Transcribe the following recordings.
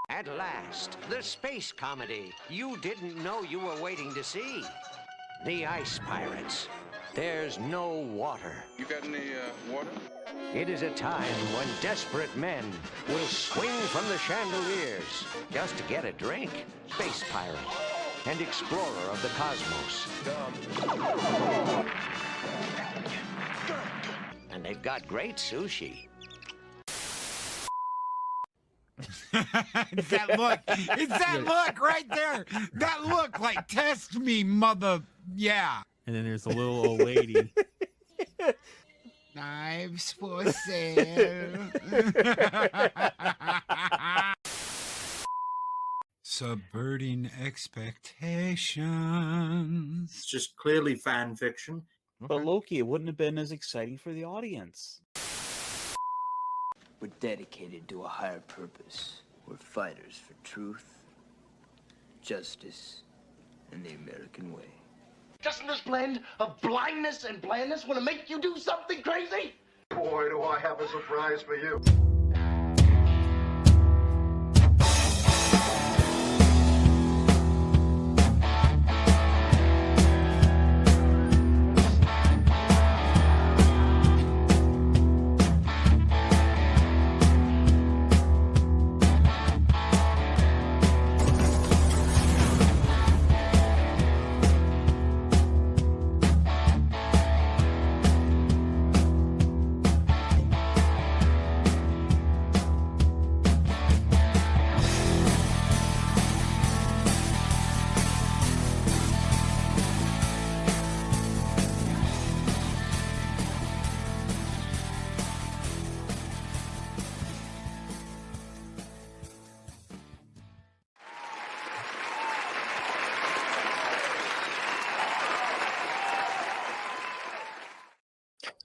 At last, the space comedy you didn't know you were waiting to see. The Ice Pirates. There's no water. You got any water? It is a time when desperate men will swing from the chandeliers just to get a drink. Space pirate and explorer of the cosmos. And they've got great sushi. It's that look. It's that look right there. That look like test me, mother. Yeah. And then there's a little old lady. Knives for sale. Subverting expectations. It's just clearly fan fiction. But Loki, it wouldn't have been as exciting for the audience. We're dedicated to a higher purpose. We're fighters for truth, justice, and the American way. Doesn't this blend of blindness and blandness want to make you do something crazy? Boy, do I have a surprise for you.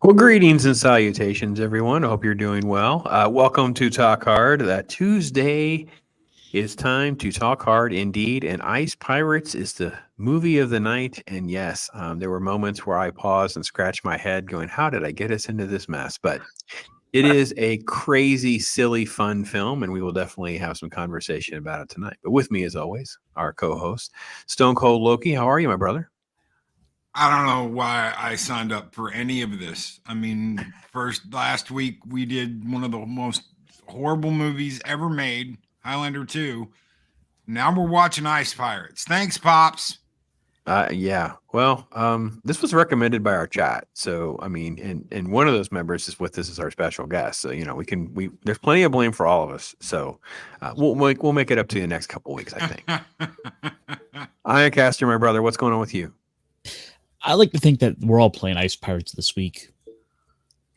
Well, greetings and salutations, everyone. I hope you're doing well. Welcome to Talk Hard. That Tuesday is time to talk hard indeed. And Ice Pirates is the movie of the night. And yes, there were moments where I paused and scratched my head going, how did I get us into this mess? But it is a crazy, silly, fun film. And we will definitely have some conversation about it tonight. But with me, as always, our co-host, Stone Cold Loki. How are you, my brother? I don't know why I signed up for any of this. I mean, last week we did one of the most horrible movies ever made, Highlander 2. Now we're watching Ice Pirates. Thanks, Pops. Yeah. Well, this was recommended by our chat. So, I mean, and one of those members is with us as our special guest. So, you know, there's plenty of blame for all of us. So we'll make it up to you the next couple weeks, I think. Ironcaster, my brother, what's going on with you? I like to think that we're all playing Ice Pirates this week.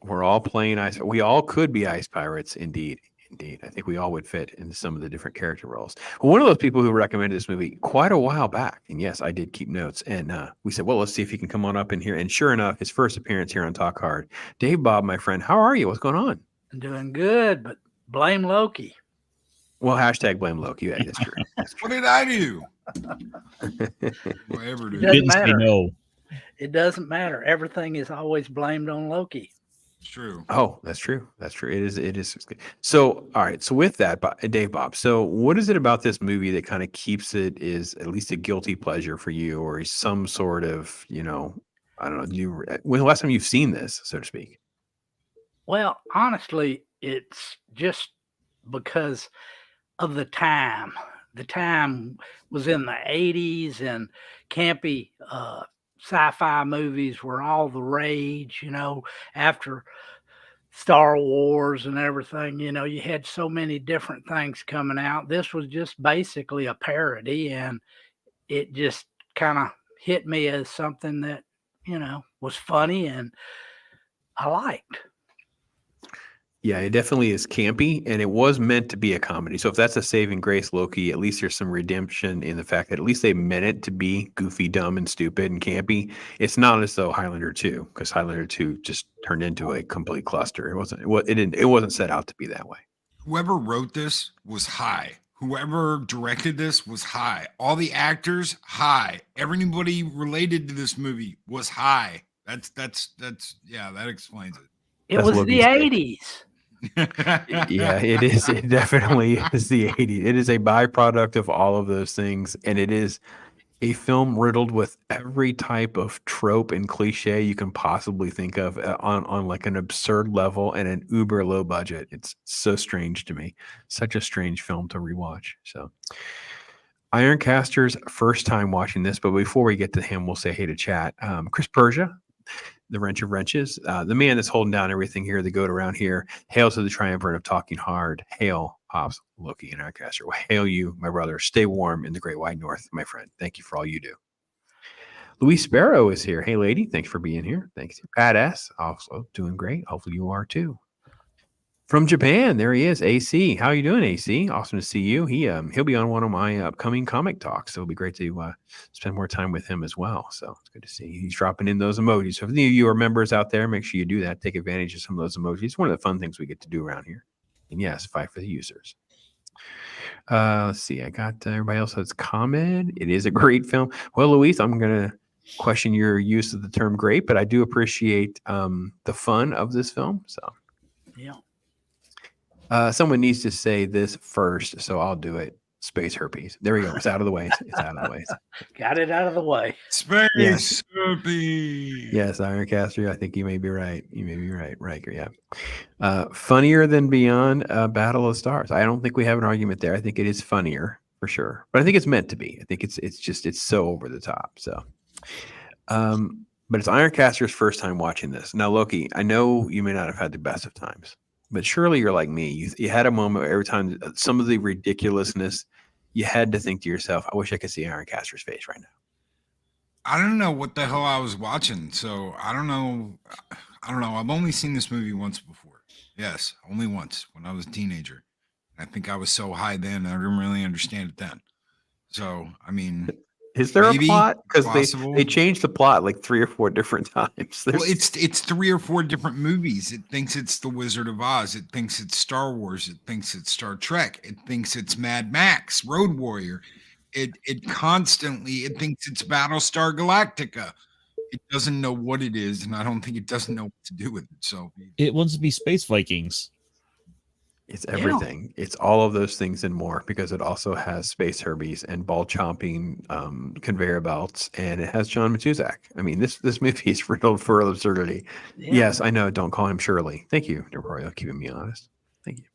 We're all playing Ice. We all could be Ice Pirates, indeed. Indeed. I think we all would fit into some of the different character roles. Well, one of those people who recommended this movie quite a while back, and yes, I did keep notes, and we said, well, let's see if he can come on up in here. And sure enough, his first appearance here on Talk Hard. Dave Bob, my friend, how are you? What's going on? I'm doing good, but blame Loki. Well, hashtag blame Loki. Yeah, that's true. That's true. What did I do? Whatever. It doesn't matter. No. It doesn't matter. Everything is always blamed on Loki. It's true. Oh, that's true. That's true. It is. So, all right. So with that, Dave Bob, so what is it about this movie that kind of keeps it is at least a guilty pleasure for you, or some sort of, you know, I don't know, when the last time you've seen this, so to speak? Well, honestly, it's just because of the time. The time was in the 80s, and campy sci-fi movies were all the rage, you know, after Star Wars and everything. You know, you had so many different things coming out. This was just basically a parody, and it just kind of hit me as something that, you know, was funny and I liked. Yeah, it definitely is campy, and it was meant to be a comedy. So if that's a saving grace, Loki, at least there's some redemption in the fact that at least they meant it to be goofy, dumb, and stupid and campy. It's not as though Highlander 2, because Highlander 2 just turned into a complete cluster. It wasn't set out to be that way. Whoever wrote this was high. whoever directed this was high. All the actors, high. Everybody related to this movie was high. That's yeah, that explains it. It That's was Loki's the take. 80s. Yeah, it is. It definitely is the 80s. It is a byproduct of all of those things. And it is a film riddled with every type of trope and cliche you can possibly think of on like an absurd level and an uber low budget. It's so strange to me. Such a strange film to rewatch. So Ironcaster's first time watching this, but before we get to him, we'll say hey to chat. Chris Persia, the wrench of wrenches, the man that's holding down everything here, the goat around here. Hail to the triumvirate of talking hard. Hail, Pops, Loki, and Ironcaster. Well, hail you, my brother. Stay warm in the great wide north, my friend. Thank you for all you do. Louis Sparrow is here. Hey, lady. Thanks for being here. Thanks. Pat S. Also doing great. Hopefully you are too. From Japan, there he is. AC. How you doing, AC? Awesome to see you. He'll be on one of my upcoming comic talks. So it'll be great to spend more time with him as well. So it's good to see he's dropping in those emojis. So if any of you are members out there, make sure you do that. Take advantage of some of those emojis. It's one of the fun things we get to do around here. And yes, fight for the users. Let's see. I got everybody else has comment. It is a great film. Well, Luis, I'm going to question your use of the term great, but I do appreciate the fun of this film. So Yeah. Someone needs to say this first, so I'll do it. Space herpes. There we go. It's out of the way. It's out of the way. Got it out of the way. Space herpes. Yes, Ironcaster. I think you may be right. You may be right. Riker, yeah. Funnier than Beyond Battle of Stars. I don't think we have an argument there. I think it is funnier for sure, but I think it's meant to be. I think it's so over the top. So, but it's Ironcaster's first time watching this. Now, Loki, I know you may not have had the best of times, but surely you're like me. You had a moment every time some of the ridiculousness, you had to think to yourself, I wish I could see Ironcaster's face right now. I don't know what the hell I was watching. So I don't know. I've only seen this movie once before. Yes, only once when I was a teenager. I think I was so high then, I didn't really understand it then. So, I mean, is there a plot? Because they changed the plot like 3 or 4 different times. Well, it's 3 or 4 different movies. It thinks it's The Wizard of Oz. It thinks it's Star Wars. It thinks it's Star Trek. It thinks it's Mad Max, Road Warrior. It constantly thinks it's Battlestar Galactica. It doesn't know what it is, and I don't think it doesn't know what to do with it. So it wants to be Space Vikings. It's everything. Yeah. It's all of those things and more, because it also has space herbies and ball chomping conveyor belts, and it has John Matuzak. I mean, this movie is riddled for absurdity. Yeah. Yes, I know. Don't call him Shirley. Thank you, Royal, keeping me honest. Thank you.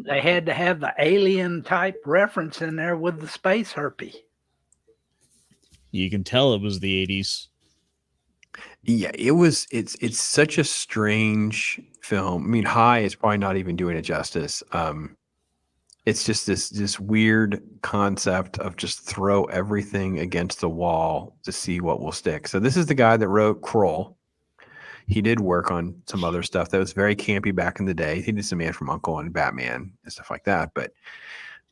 They had to have the alien type reference in there with the space herpes. You can tell it was the 80s. Yeah, it was. It's such a strange film. I mean, High is probably not even doing it justice. It's just this weird concept of just throw everything against the wall to see what will stick. So this is the guy that wrote Kroll. He did work on some other stuff that was very campy back in the day. He did some Man from U.N.C.L.E. and Batman and stuff like that. But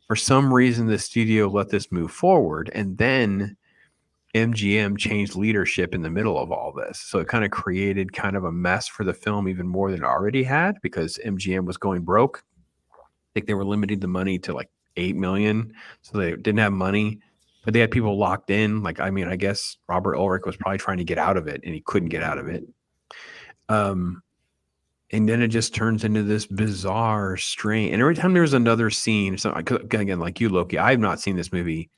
for some reason, the studio let this move forward, and then MGM changed leadership in the middle of all this. So it kind of created kind of a mess for the film even more than it already had, because MGM was going broke. I think they were limiting the money to like $8 million. So they didn't have money, but they had people locked in. Like, I mean, I guess Robert Ulrich was probably trying to get out of it, and he couldn't get out of it. And then it just turns into this bizarre strain. And every time there's another scene, so again, like you, Loki, I have not seen this movie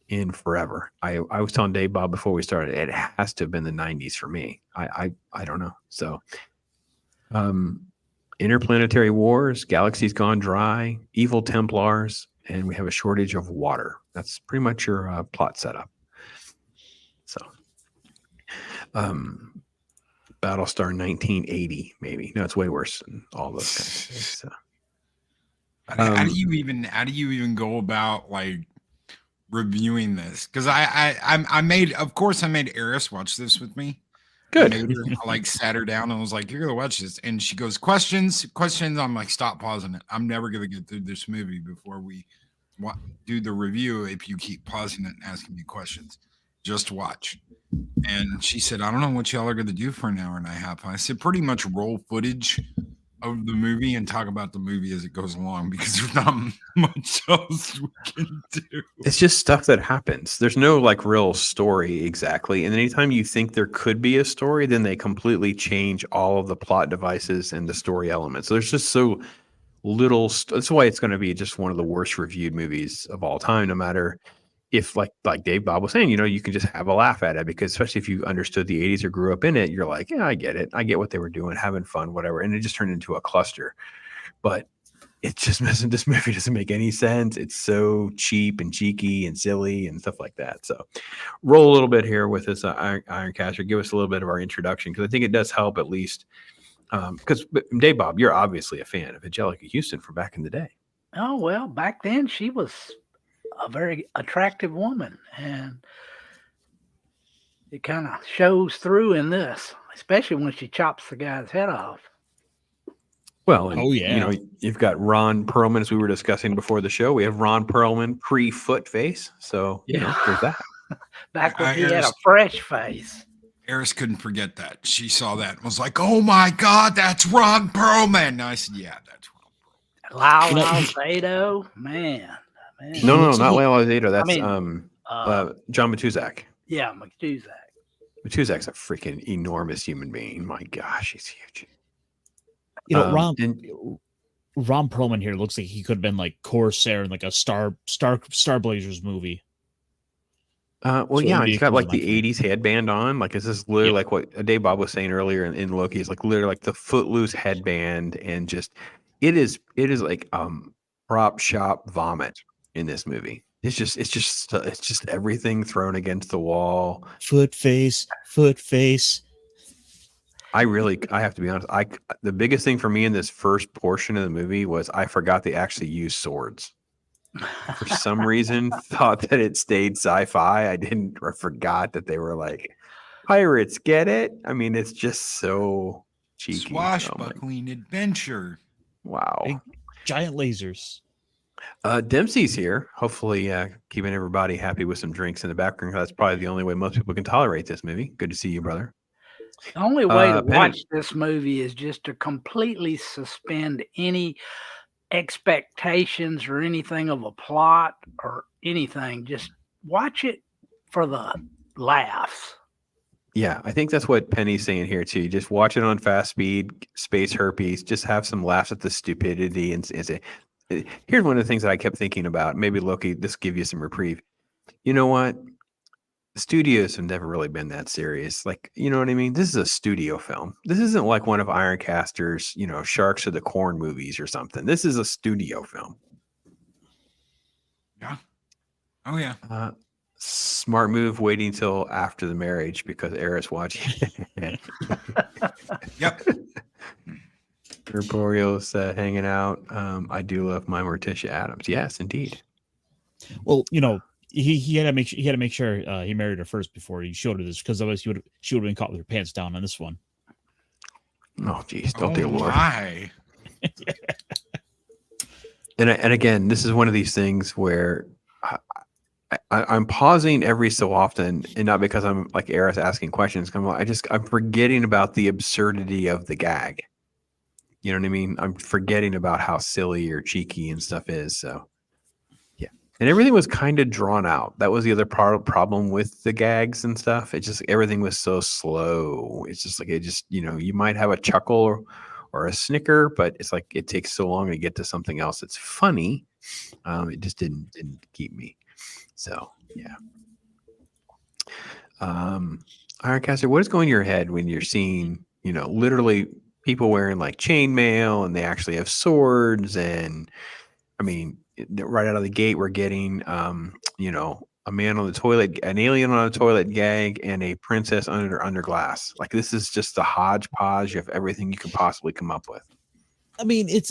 in forever. I was telling Dave Bob before we started, it has to have been the 90s for me. I don't know. So interplanetary wars, galaxies gone dry, evil Templars, and we have a shortage of water. That's pretty much your plot setup. So Battlestar 1980, maybe. No, it's way worse than all those kinds of things. So. How do you even go about like reviewing this? Because I made Eris watch this with me. Good. I like sat her down and was like, "You're gonna watch this," and she goes, "Questions." I'm like, "Stop pausing it. I'm never gonna get through this movie before we do the review if you keep pausing it and asking me questions. Just watch." And she said, "I don't know what y'all are gonna do for an hour and a half." I said, "Pretty much roll footage of the movie and talk about the movie as it goes along because there's not much else we can do. It's just stuff that happens. There's no like real story exactly. And anytime you think there could be a story, then they completely change all of the plot devices and the story elements. So there's just so little. That's why it's going to be just one of the worst reviewed movies of all time, no matter if like Dave Bob was saying, you can just have a laugh at it, because especially if you understood the 80s or grew up in it, you're like, yeah, I get it. I get what they were doing, having fun, whatever. And it just turned into a cluster. But it just doesn't. This movie doesn't make any sense. It's so cheap and cheeky and silly and stuff like that. So, roll a little bit here with this Ironcaster. Give us a little bit of our introduction, because I think it does help at least. Because Dave Bob, you're obviously a fan of Angelica Houston from back in the day. Oh, well, back then she was a very attractive woman, and it kind of shows through in this, especially when she chops the guy's head off. Well, and, you've got Ron Perlman, as we were discussing before the show. We have Ron Perlman pre-foot face, so there's that. Back when he had a fresh face. Eris couldn't forget that. She saw that and was like, "Oh my God, that's Ron Perlman." And I said, "Yeah, that's Ron Perlman." Lyle Alzado, man. No, not Lyle Alzado. That's John Matuzak. Yeah, Matuzak. Matuzak's a freaking enormous human being. My gosh, he's huge. Ron Perlman here looks like he could have been like Corsair in like a Star Blazers movie. He's got like the 80s headband on. Like, is this literally like what Dave Bob was saying earlier in Loki? Is like literally like the footloose headband, and just it is like prop shop vomit in this movie. It's just everything thrown against the wall. Foot face. I have to be honest. The biggest thing for me in this first portion of the movie was I forgot they actually used swords. For some reason, thought that it stayed sci-fi. I forgot that they were like pirates. Get it? I mean, it's just so cheeky. Swashbuckling adventure. Wow. Big, giant lasers. Dempsey's here. Hopefully, keeping everybody happy with some drinks in the background. That's probably the only way most people can tolerate this movie. Good to see you, brother. The only way to watch this movie is just to completely suspend any expectations or anything of a plot or anything. Just watch it for the laughs. Yeah, I think that's what Penny's saying here too. Just watch it on fast speed, space herpes. Just have some laughs at the stupidity and say, here's one of the things that I kept thinking about. Maybe Loki, this give you some reprieve. You know what? Studios have never really been that serious. Like, you know what I mean? This is a studio film. This isn't like one of Ironcaster's, Sharks of the Corn movies or something. This is a studio film. Yeah. Oh, yeah. Smart move waiting till after the marriage because Eris watching. Yep. Herboreal's hanging out. I do love my Morticia Adams. Yes, indeed. Well, he had to make sure he married her first before he showed her this, because otherwise she would have been caught with her pants down on this one. Oh, geez, don't they, Lord? My. And again, this is one of these things where I'm pausing every so often, and not because I'm like Eris asking questions. I'm forgetting about the absurdity of the gag. You know what I mean? I'm forgetting about how silly or cheeky and stuff is. So. And everything was kind of drawn out. That was the other problem with the gags and stuff. It just, everything was so slow. It's just like, you might have a chuckle or a snicker, but it's like, it takes so long to get to something else that's funny. It just didn't keep me. So, yeah. Ironcaster, what is going in your head when you're seeing, literally people wearing like chainmail and they actually have swords? And I mean, right out of the gate, we're getting, a man on the toilet, an alien on a toilet gag, and a princess under glass. Like, this is just the hodgepodge of everything you can possibly come up with. I mean, it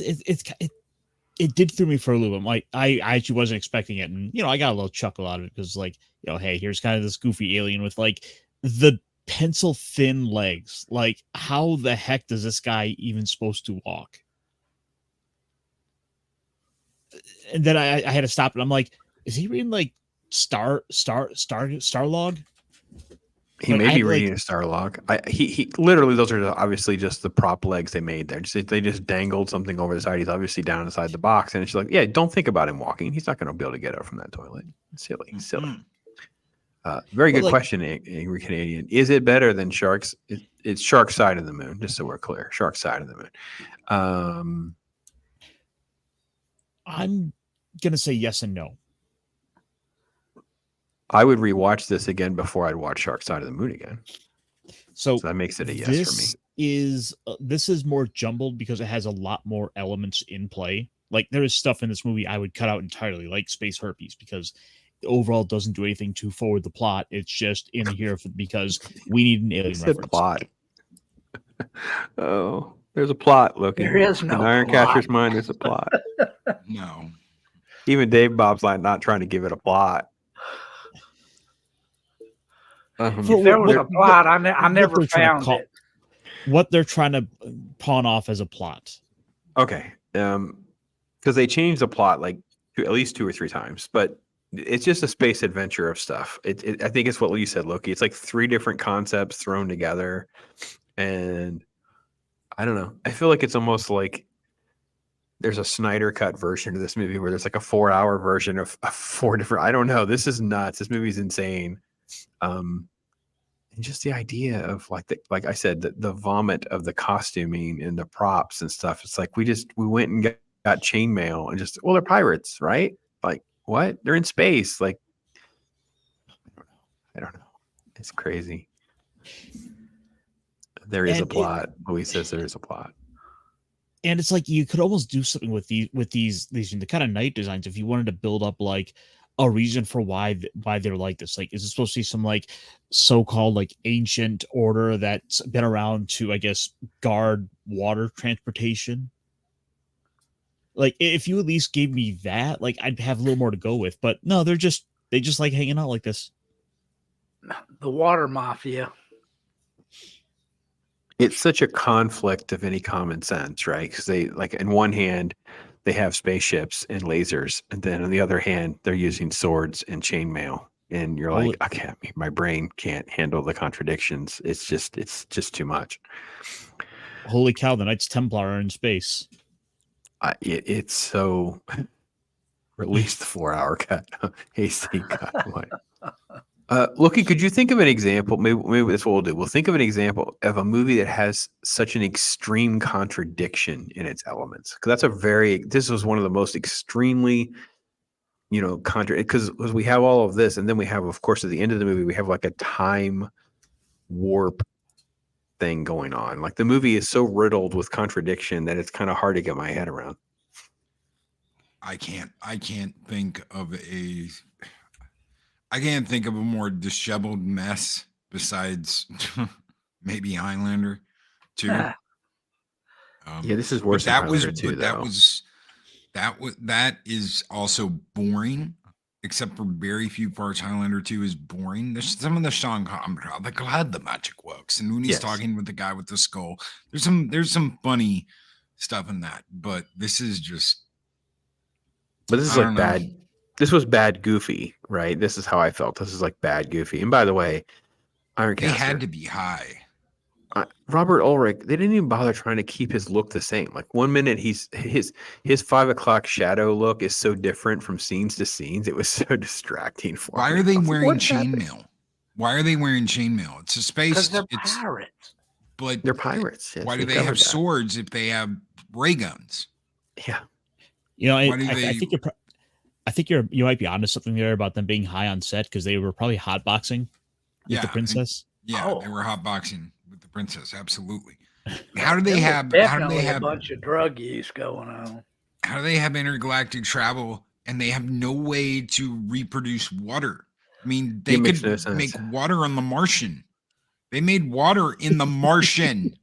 did throw me for a little bit. Like, I actually wasn't expecting it, and I got a little chuckle out of it because, like, hey, here's kind of this goofy alien with like the pencil thin legs. Like, how the heck does this guy even supposed to walk? And then I had to stop it. I'm like, is he reading like Starlog? He Like, may I be had, like- reading a Starlog. He literally, those are obviously just the prop legs they made there. They just dangled something over the side. He's obviously down inside the box, and it's like, yeah, don't think about him walking. He's not going to be able to get up from that toilet. Silly. Very But, good like- question, Angry Canadian. Is it better than Sharks? It's Shark Side of the Moon, just so we're clear. Shark Side of the Moon. I'm gonna say yes and no. I would rewatch this again before I'd watch Shark Side of the Moon again. So that makes it a yes for me. This is more jumbled because it has a lot more elements in play. Like, there is stuff in this movie I would cut out entirely, like space herpes, because overall doesn't do anything to forward the plot. It's just in here because we need an alien reference. Plot. Oh, there's a plot, Loki. There is no in Ironcaster's mind, there's a plot. No. Even Dave Bob's like not trying to give it a plot. If there was a plot, I never found it. What they're trying to pawn off as a plot. Okay. Because they changed the plot like at least 2 or 3 times, but it's just a space adventure of stuff. I think it's what you said, Loki. It's like 3 different concepts thrown together. And I don't know. I feel like it's almost like there's a Snyder cut version of this movie where there's like a 4-hour version of 4 different. I don't know. This is nuts. This movie's insane. And just the idea of like I said, the vomit of the costuming and the props and stuff. It's like we went and got chainmail and just, well, they're pirates, right? Like, what? They're in space. Like, I don't know. It's crazy. There is a plot. Louis says there is a plot. And it's like you could almost do something with these the kind of night designs if you wanted to build up like a reason for why they're like this. Like, is it supposed to be some like so-called like ancient order that's been around to, I guess, guard water transportation? Like, if you at least gave me that, like, I'd have a little more to go with. But no, they just like hanging out like this. The water mafia. It's such a conflict of any common sense, right? Because they, like, in one hand, they have spaceships and lasers, and then on the other hand, they're using swords and chainmail. And you're like, okay, my brain can't handle the contradictions. It's just too much. Holy cow! The Knights Templar are in space. It's so. Release the 4-hour cut. Hasty cut. Loki, could you think of an example? Maybe that's what we'll do. We'll think of an example of a movie that has such an extreme contradiction in its elements. Because this was one of the most extremely, because we have all of this, and then we have, of course, at the end of the movie, we have like a time warp thing going on. Like, the movie is so riddled with contradiction that it's kind of hard to get my head around. I can't think of a more disheveled mess besides maybe Highlander 2. Yeah, this is worse than Highlander 2, though. That is also boring, except for very few parts. Highlander 2 is boring. There's some of the Sean Connery, like, glad the magic works, and when he's talking with the guy with the skull, there's some funny stuff in that, but this is just. But this is like bad. This was bad goofy, right? This is how I felt. This is like bad goofy. And by the way, Ironcaster, they had to be high. Robert Ulrich, they didn't even bother trying to keep his look the same. Like, 1 minute his 5 o'clock shadow look is so different from scenes to scenes. It was so distracting for me. Why are they wearing chainmail? Why are they wearing chainmail? It's a space. Because they're pirates. But they're pirates. Yes, why do they have swords if they have ray guns? Yeah. I think you might be onto something there about them being high on set because they were probably hotboxing with the princess. They were hotboxing with the princess. Absolutely. How do they have a bunch of drug use going on? How do they have intergalactic travel and they have no way to reproduce water? I mean, they could make water on the Martian. They made water in the Martian.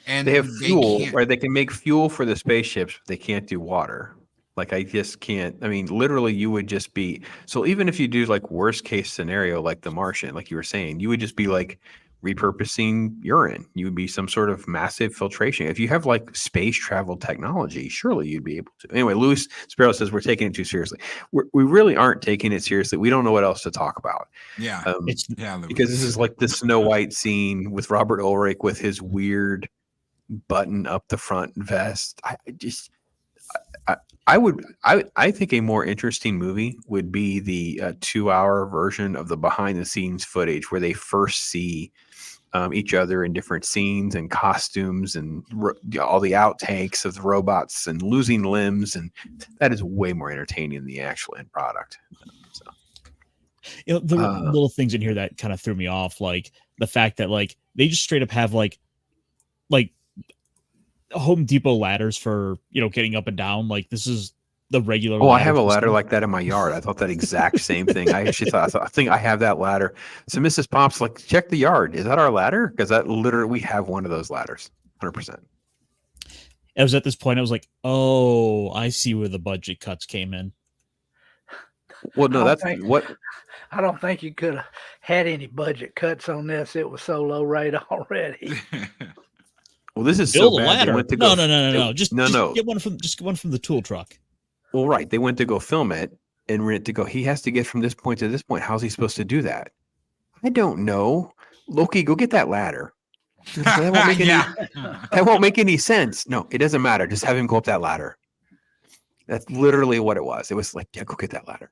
And they have fuel, right? They can make fuel for the spaceships, but they can't do water. Like, I just can't. I mean, literally, you would just be. So even if you do like worst case scenario, like the Martian, like you were saying, you would just be like repurposing urine. You would be some sort of massive filtration. If you have like space travel technology, surely you'd be able to. Anyway, Louis Sparrow says we're taking it too seriously. We really aren't taking it seriously. We don't know what else to talk about. Yeah. Because this is like the Snow White scene with Robert Ulrich with his weird button up the front vest. I think a more interesting movie would be the 2-hour version of the behind the scenes footage where they first see each other in different scenes and costumes and all the outtakes of the robots and losing limbs. And that is way more entertaining than the actual end product. So. You know, there were little things in here that kind of threw me off, like the fact that like they just straight up have like Home Depot ladders for, you know, getting up and down. Like this is the regular. Oh, I have a ladder like that in my yard. I thought that exact same thing. I actually thought, I think I have that ladder. So Mrs. Pops like, check the yard. Is that our ladder? Because that literally, we have one of those ladders. 100%. It was at this point I was like, oh, I see where the budget cuts came in. Well, no, that's what. I don't think you could have had any budget cuts on this. It was so low rate already. Well, this is Build so a bad. ladder. Went to No. Just no. Get one from the tool truck. Well, right. They went to go film it and rent to go. He has to get from this point to this point. How's he supposed to do that? I don't know. Loki, go get that ladder. That won't make any. That won't make any sense. No, it doesn't matter. Just have him go up that ladder. That's literally what it was. It was like, yeah, go get that ladder.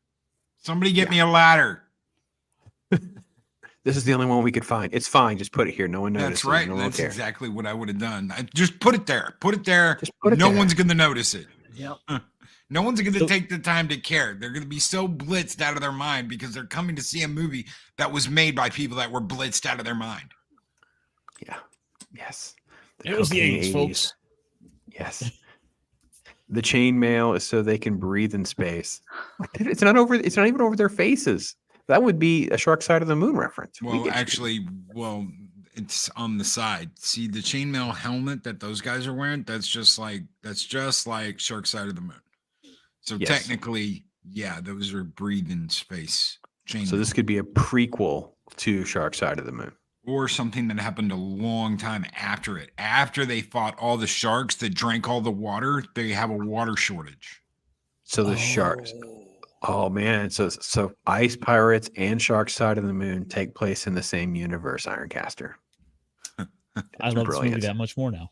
Somebody get me a ladder. This is the only one we could find. It's fine. Just put it here. No one notices. That's right. No one That's cares. exactly what I would have done. I just put it there. Put it there. Just put it no there. one's going to notice it. Yep. No one's going to take the time to care. They're going to be so blitzed out of their mind because they're coming to see a movie that was made by people that were blitzed out of their mind. Yeah. Yes. It was the 80s, folks. Yes. The chainmail is so they can breathe in space. It's not even over their faces. That would be a Shark Side of the Moon reference. Well, actually, it's on the side. See the chainmail helmet that those guys are wearing? That's just like Shark Side of the Moon. So technically, yeah, those are breathing space. Chainmail. So this could be a prequel to Shark Side of the Moon. Or something that happened a long time after it. After they fought all the sharks that drank all the water, they have a water shortage. So the sharks. Oh man. So Ice Pirates and Shark Side of the Moon take place in the same universe, Ironcaster. I love this movie that much more now.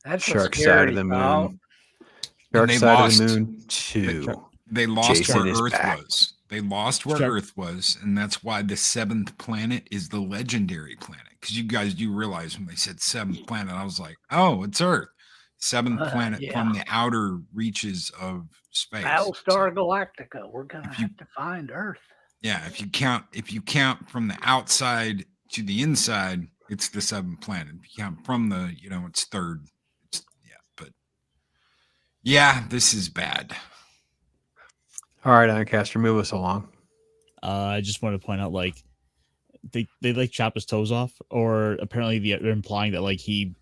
That's Shark Side of the Moon. Shark Side of the Moon 2. They lost Jason where is Earth back. was. They lost where Earth was, and that's why the 7th planet is the legendary planet. Because you guys do realize when they said 7th planet, I was like, oh, it's Earth. 7th planet from the outer reaches of space. Battlestar Galactica. We're gonna have to find Earth. Yeah, if you count from the outside to the inside, it's the 7th planet. If you count from the, it's third. This is bad. All right, Ironcaster, move us along. I just wanted to point out, like, they like chop his toes off, or apparently they're implying that like the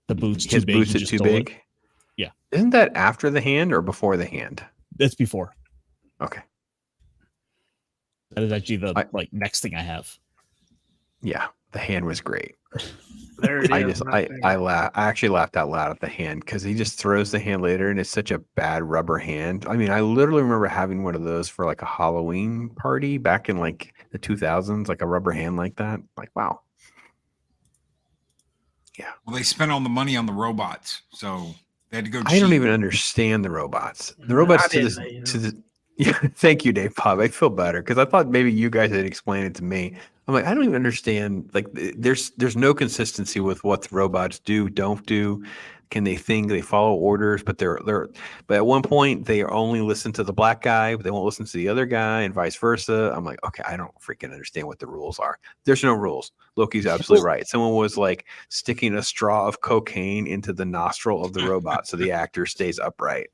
boots His too big. boots are too big. Yeah, isn't that after the hand or before the hand? That's before. Okay, that is actually the next thing I have. Yeah, the hand was great. There it is. I actually laughed out loud at the hand because he just throws the hand later and it's such a bad rubber hand. I mean, I literally remember having one of those for like a Halloween party back in like the 2000s, like a rubber hand like that. Like, wow. Yeah. Well, they spent all the money on the robots, so they had to go. I don't even understand the robots. The robots yeah. Thank you, Dave Bob. I feel better because I thought maybe you guys had explained it to me. I'm like, I don't even understand. Like, there's no consistency with what the robots do, don't do. Can they think? They follow orders, but but at one point they only listen to the black guy, but they won't listen to the other guy, and vice versa. I'm like, okay, I don't freaking understand what the rules are. There's no rules. Loki's absolutely right. Someone was like sticking a straw of cocaine into the nostril of the robot so the actor stays upright.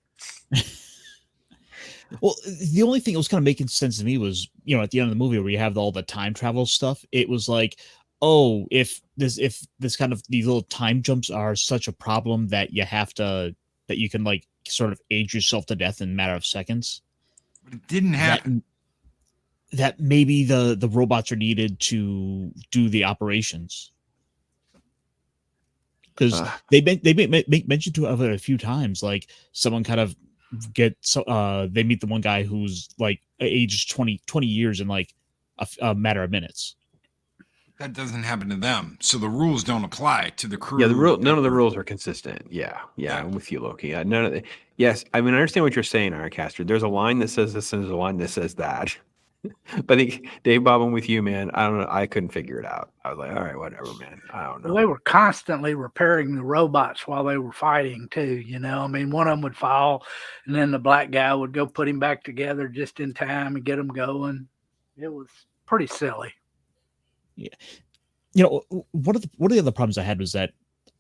Well, the only thing that was kind of making sense to me was, at the end of the movie where you have all the time travel stuff, it was like, oh, if this kind of these little time jumps are such a problem that you can like sort of age yourself to death in a matter of seconds. But it didn't happen. that maybe the robots are needed to do the operations. Because they make mention to it a few times, like someone kind of they meet the one guy who's like aged 20 years in like a matter of minutes. That doesn't happen to them, so the rules don't apply to the crew. Yeah, none of the rules are consistent. Yeah, I'm with you, Loki. None of the. Yes, I mean I understand what you're saying, Ironcaster. There's a line that says this, and there's a line that says that. But I think Dave Bob, I'm with you, man. I don't know. I couldn't figure it out. I was like, all right, whatever, man. I don't know. Well, they were constantly repairing the robots while they were fighting too. I mean, one of them would fall, and then the black guy would go put him back together just in time and get him going. It was pretty silly. Yeah, one of the other problems I had was that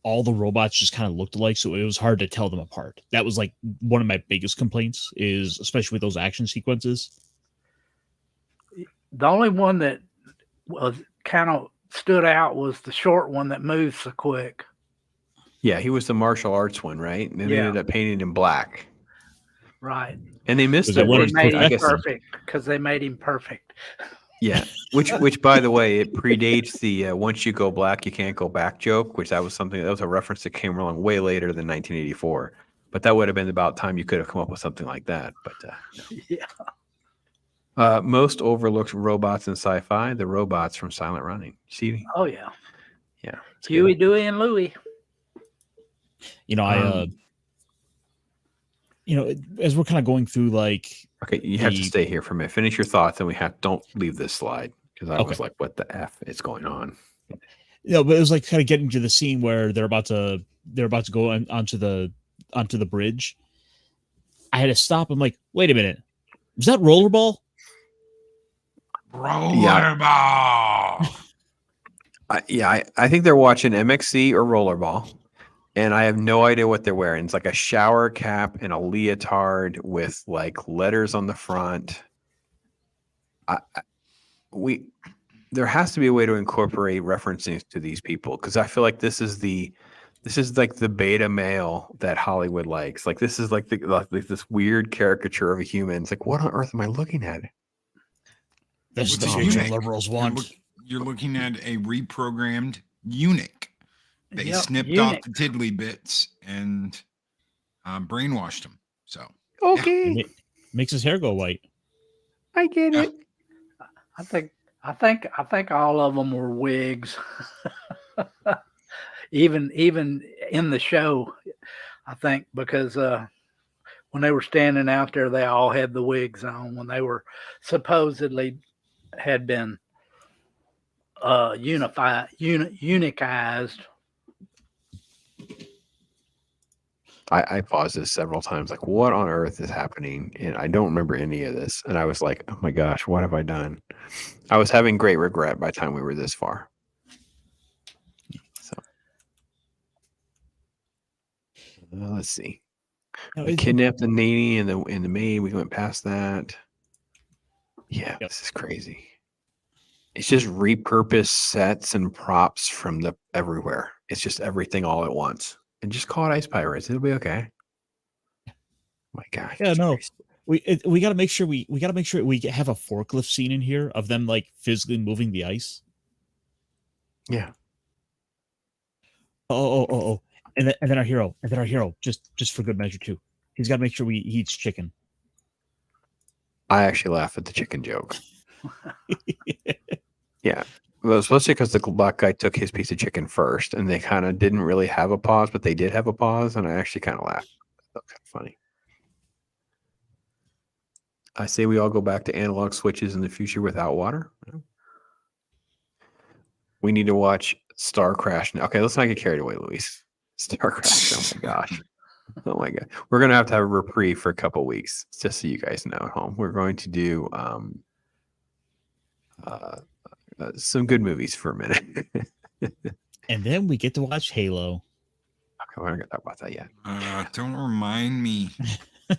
all the robots just kind of looked alike, so it was hard to tell them apart. That was like one of my biggest complaints, is especially with those action sequences. The only one that was kind of stood out was the short one that moved so quick. Yeah, he was the martial arts one, right? And they ended up painting him black. Right. And they missed it. They made him perfect because they made him perfect. Yeah, which by the way, it predates the "once you go black, you can't go back" joke. Which that was a reference that came along way later than 1984. But that would have been about time you could have come up with something like that. But no. Yeah. Most overlooked robots in sci-fi: the robots from Silent Running. See? Oh yeah. Yeah. Huey, Dewey, and Louie. As we're kind of going through, like, okay, you have to stay here for a minute. Finish your thoughts, and don't leave this slide, because I was like, "What the f is going on?" But it was like kind of getting to the scene where they're about to go onto the bridge. I had to stop. I'm like, wait a minute, was that rollerball? Rollerball. I think they're watching MXC or rollerball. And I have no idea what they're wearing. It's like a shower cap and a leotard with like letters on the front. There has to be a way to incorporate references to these people, because I feel like this is like the beta male that Hollywood likes. Like this is like this weird caricature of a human. It's like, what on earth am I looking at? That's the future liberals want. You're looking at a reprogrammed eunuch. They snipped off the tiddly bits and brainwashed him. So okay, makes his hair go white. I get it. I think all of them were wigs. even in the show, I think, because when they were standing out there, they all had the wigs on when they were supposedly had been eunuchized. I paused this several times, like, what on earth is happening? And I don't remember any of this. And I was like, oh my gosh, what have I done? I was having great regret by the time we were this far. So let's see. We kidnapped the nanny and the maid. We went past that. Yeah, this is crazy. It's just repurposed sets and props from everywhere. It's just everything all at once. And just call it Ice Pirates. It'll be okay. Oh my gosh. Yeah, no. We got to make sure we have a forklift scene in here of them like physically moving the ice. Yeah. Oh. And then our hero, just for good measure too. He's got to make sure he eats chicken. I actually laugh at the chicken joke. Yeah. Well, especially because the black guy took his piece of chicken first, and they kind of didn't really have a pause, but they did have a pause, and I actually kind of laughed. That was kind of funny. I say we all go back to analog switches in the future without water. We need to watch Star Crash. Okay, let's not get carried away, Luis. Star Crash. Oh my gosh. Oh my god. We're gonna have a reprieve for a couple of weeks, just so you guys know at home. We're going to do some good movies for a minute. And then we get to watch Halo. Okay, we're not gonna talk about that yet. Don't remind me.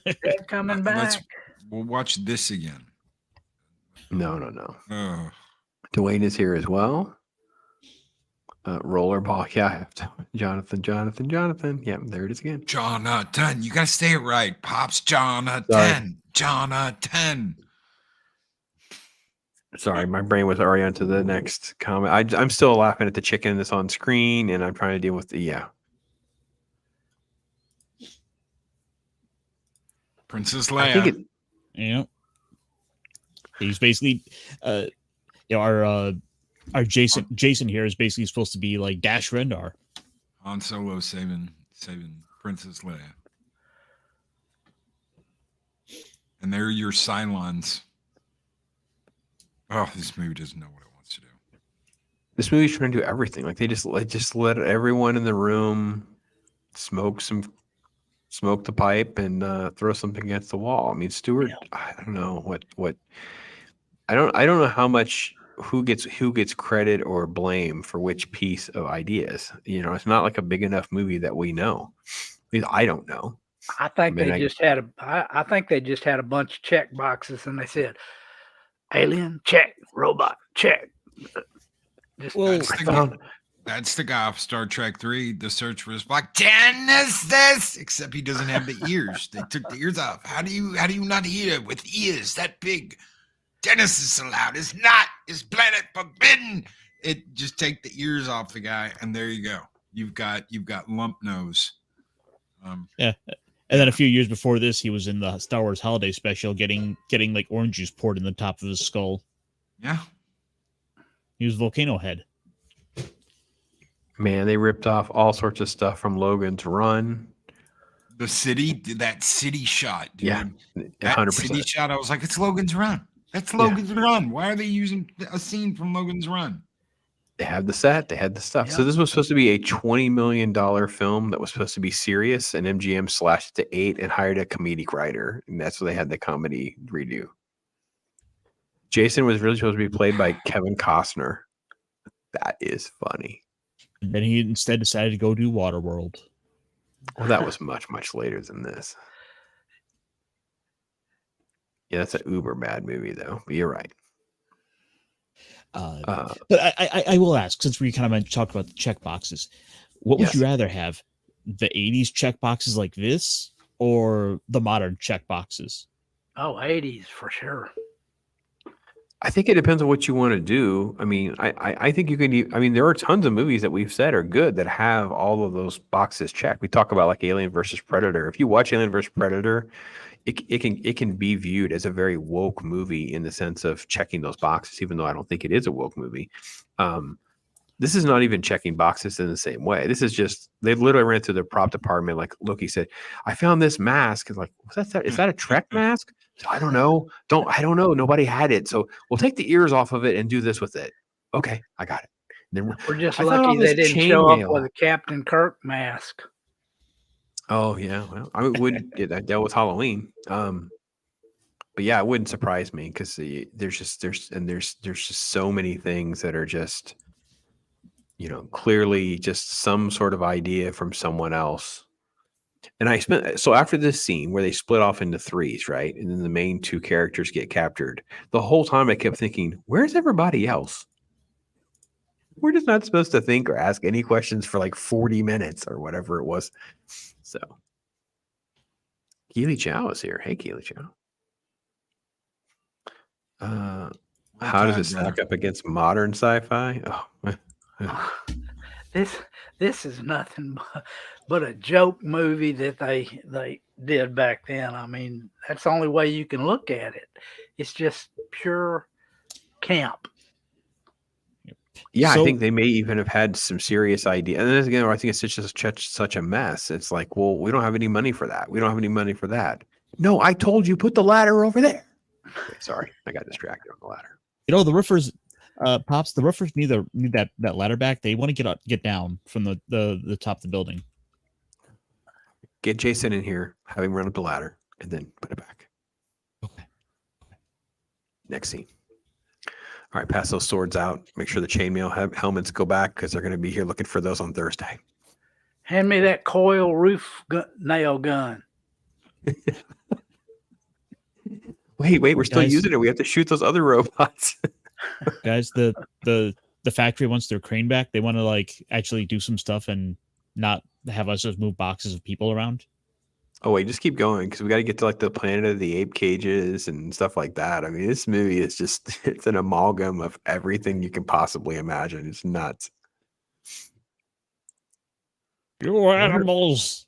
They're coming back. We'll watch this again. No. Dwayne is here as well. Rollerball. Yeah. Jonathan. Yeah, there it is again. Jonathan. You gotta say it right. Pops Jonathan. Sorry. Jonathan. Sorry, my brain was already onto the next comment. I'm still laughing at the chicken that's on screen, and I'm trying to deal with the Princess I think Leia. He's basically, our Jason here is basically supposed to be like Dash Rendar. Han Solo saving Princess Leia. And they're your Cylons. Oh, this movie doesn't know what it wants to do. This movie's trying to do everything. Like they just let everyone in the room smoke the pipe and throw something against the wall. I mean, Stewart, I don't know what I don't know how much who gets credit or blame for which piece of ideas. It's not like a big enough movie that we know. At least I don't know. I think they just had a bunch of check boxes, and they said, "Alien check, robot check." That's the guy off Star Trek 3, The Search for Spock. Genesis! Except he doesn't have the ears. They took the ears off. How do you not hear with ears that big? Genesis allowed. It's not. It's planet forbidden. It just take the ears off the guy, and there you go. You've got lump nose. Yeah. And then a few years before this, he was in the Star Wars Holiday Special, getting like orange juice poured in the top of his skull. Yeah. He was Volcano Head. Man, they ripped off all sorts of stuff from Logan's Run. The city, that city shot, dude. Yeah, 100%. That city shot, I was like, it's Logan's Run. That's Logan's Run. Why are they using a scene from Logan's Run? They had the set. They had the stuff. Yeah. So this was supposed to be a $20 million film that was supposed to be serious, and MGM slashed it to 8 and hired a comedic writer, and that's where they had the comedy redo. Jason was really supposed to be played by Kevin Costner. That is funny. And then he instead decided to go do Waterworld. Well, that was much, much later than this. Yeah, that's an uber bad movie, though. But you're right. But I will ask, since we kind of talked about the check boxes, what would you rather have? The 80s check boxes like this or the modern check boxes? Oh, 80s for sure. I think it depends on what you want to do. I mean, I think you can. I mean, there are tons of movies that we've said are good that have all of those boxes checked. We talk about like Alien versus Predator. If you watch Alien versus Predator, it can be viewed as a very woke movie in the sense of checking those boxes, even though I don't think it is a woke movie. This is not even checking boxes in the same way. This is just they literally ran through the prop department, like Loki said, "I found this mask." It's like, what's that? Is that a Trek mask? I don't know. I don't know. Nobody had it. So we'll take the ears off of it and do this with it. Okay, I got it. And then we're just lucky they didn't show up with a Captain Kirk mask. Oh yeah, well, I wouldn't. That was Halloween. But yeah, it wouldn't surprise me because there's just so many things that are just, clearly just some sort of idea from someone else. And so after this scene where they split off into threes, right? And then the main two characters get captured. The whole time I kept thinking, where's everybody else? We're just not supposed to think or ask any questions for like 40 minutes or whatever it was. So Keely Chow is here. Hey, Keely Chow. How does it stack up against modern sci-fi? Oh. This is nothing but a joke movie that they did back then. I mean, that's the only way you can look at it. It's just pure camp. Yeah, I think they may even have had some serious idea. And then again, I think it's just such a mess. It's like, well, we don't have any money for that. We don't have any money for that. No, I told you, put the ladder over there. Okay, sorry, I got distracted on the ladder. The Riffers, Pops, the Riffers need that ladder back. They want to get down from the top of the building. Get Jason in here, have him run up the ladder, and then put it back. Okay. Next scene. All right, pass those swords out. Make sure the chainmail helmets go back because they're going to be here looking for those on Thursday. Hand me that coil roof nail gun. Wait, we're still using it. We have to shoot those other robots. Guys, the factory wants their crane back. They want to like actually do some stuff and not have us just move boxes of people around. Oh wait, just keep going because we got to get to like the Planet of the Ape cages and stuff like that. I mean, this movie is just it's an amalgam of everything you can possibly imagine. It's nuts. You animals.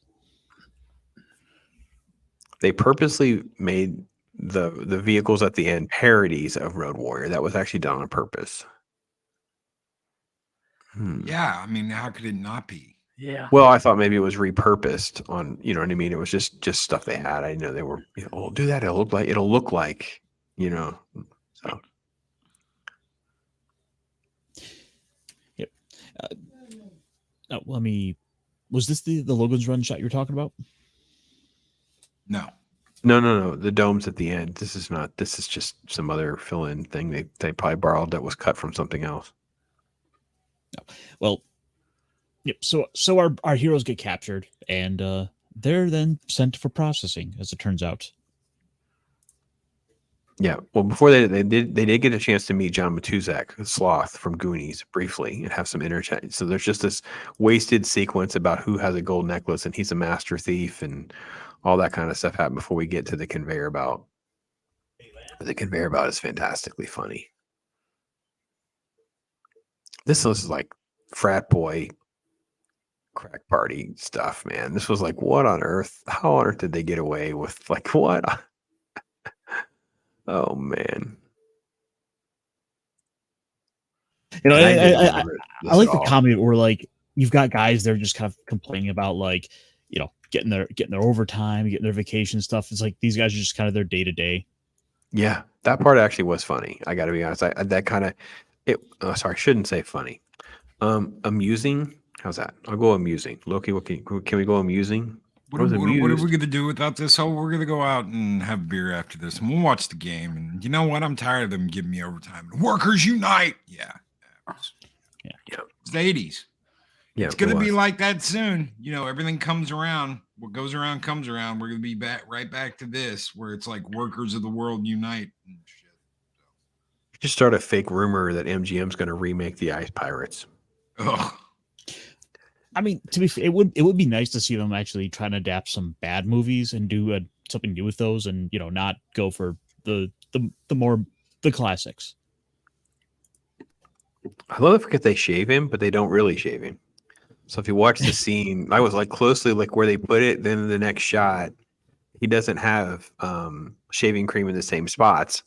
They purposely made the vehicles at the end parodies of Road Warrior. That was actually done on purpose. Yeah, I mean, how could it not be? Yeah. Well, I thought maybe it was repurposed on, you know what I mean? It was just stuff they had. I know they were, we'll do that. It'll look like, so. Yep. Was this the Logan's Run shot you're talking about? No. No. The domes at the end. This is just some other fill-in thing they probably borrowed that was cut from something else. No. Well, yep. So our heroes get captured and they're then sent for processing, as it turns out. Yeah. Well, before they did get a chance to meet John Matuzak, the sloth from Goonies, briefly and have some interchange. So there's just this wasted sequence about who has a gold necklace and he's a master thief and all that kind of stuff happened before we get to the conveyor belt. The conveyor belt is fantastically funny. This was like frat boy crack party stuff, man. This was like, what on earth? How on earth did they get away with like what? Oh man. You know, I like the comedy where like you've got guys that are just kind of complaining about like, getting their overtime, getting their vacation stuff. It's like these guys are just kind of their day to day. Yeah, that part actually was funny. I got to be honest. I shouldn't say funny. Amusing. How's that? I'll go amusing. Loki, can we go amusing? What are we going to do without this? Oh, we're going to go out and have beer after this, and we'll watch the game. And you know what? I'm tired of them giving me overtime. Workers unite. Yeah. It's the 80s. Yeah, it's going to be like that soon. Everything comes around. What goes around comes around. We're going to be right back to this, where it's like workers of the world unite and shit. Just start a fake rumor that MGM's going to remake the Ice Pirates. Ugh. I mean, to be fair, it would be nice to see them actually try to adapt some bad movies and do something new with those, and not go for the classics. I love it because they shave him, but they don't really shave him. So if you watch the scene, I was like closely like where they put it. Then in the next shot, he doesn't have shaving cream in the same spots.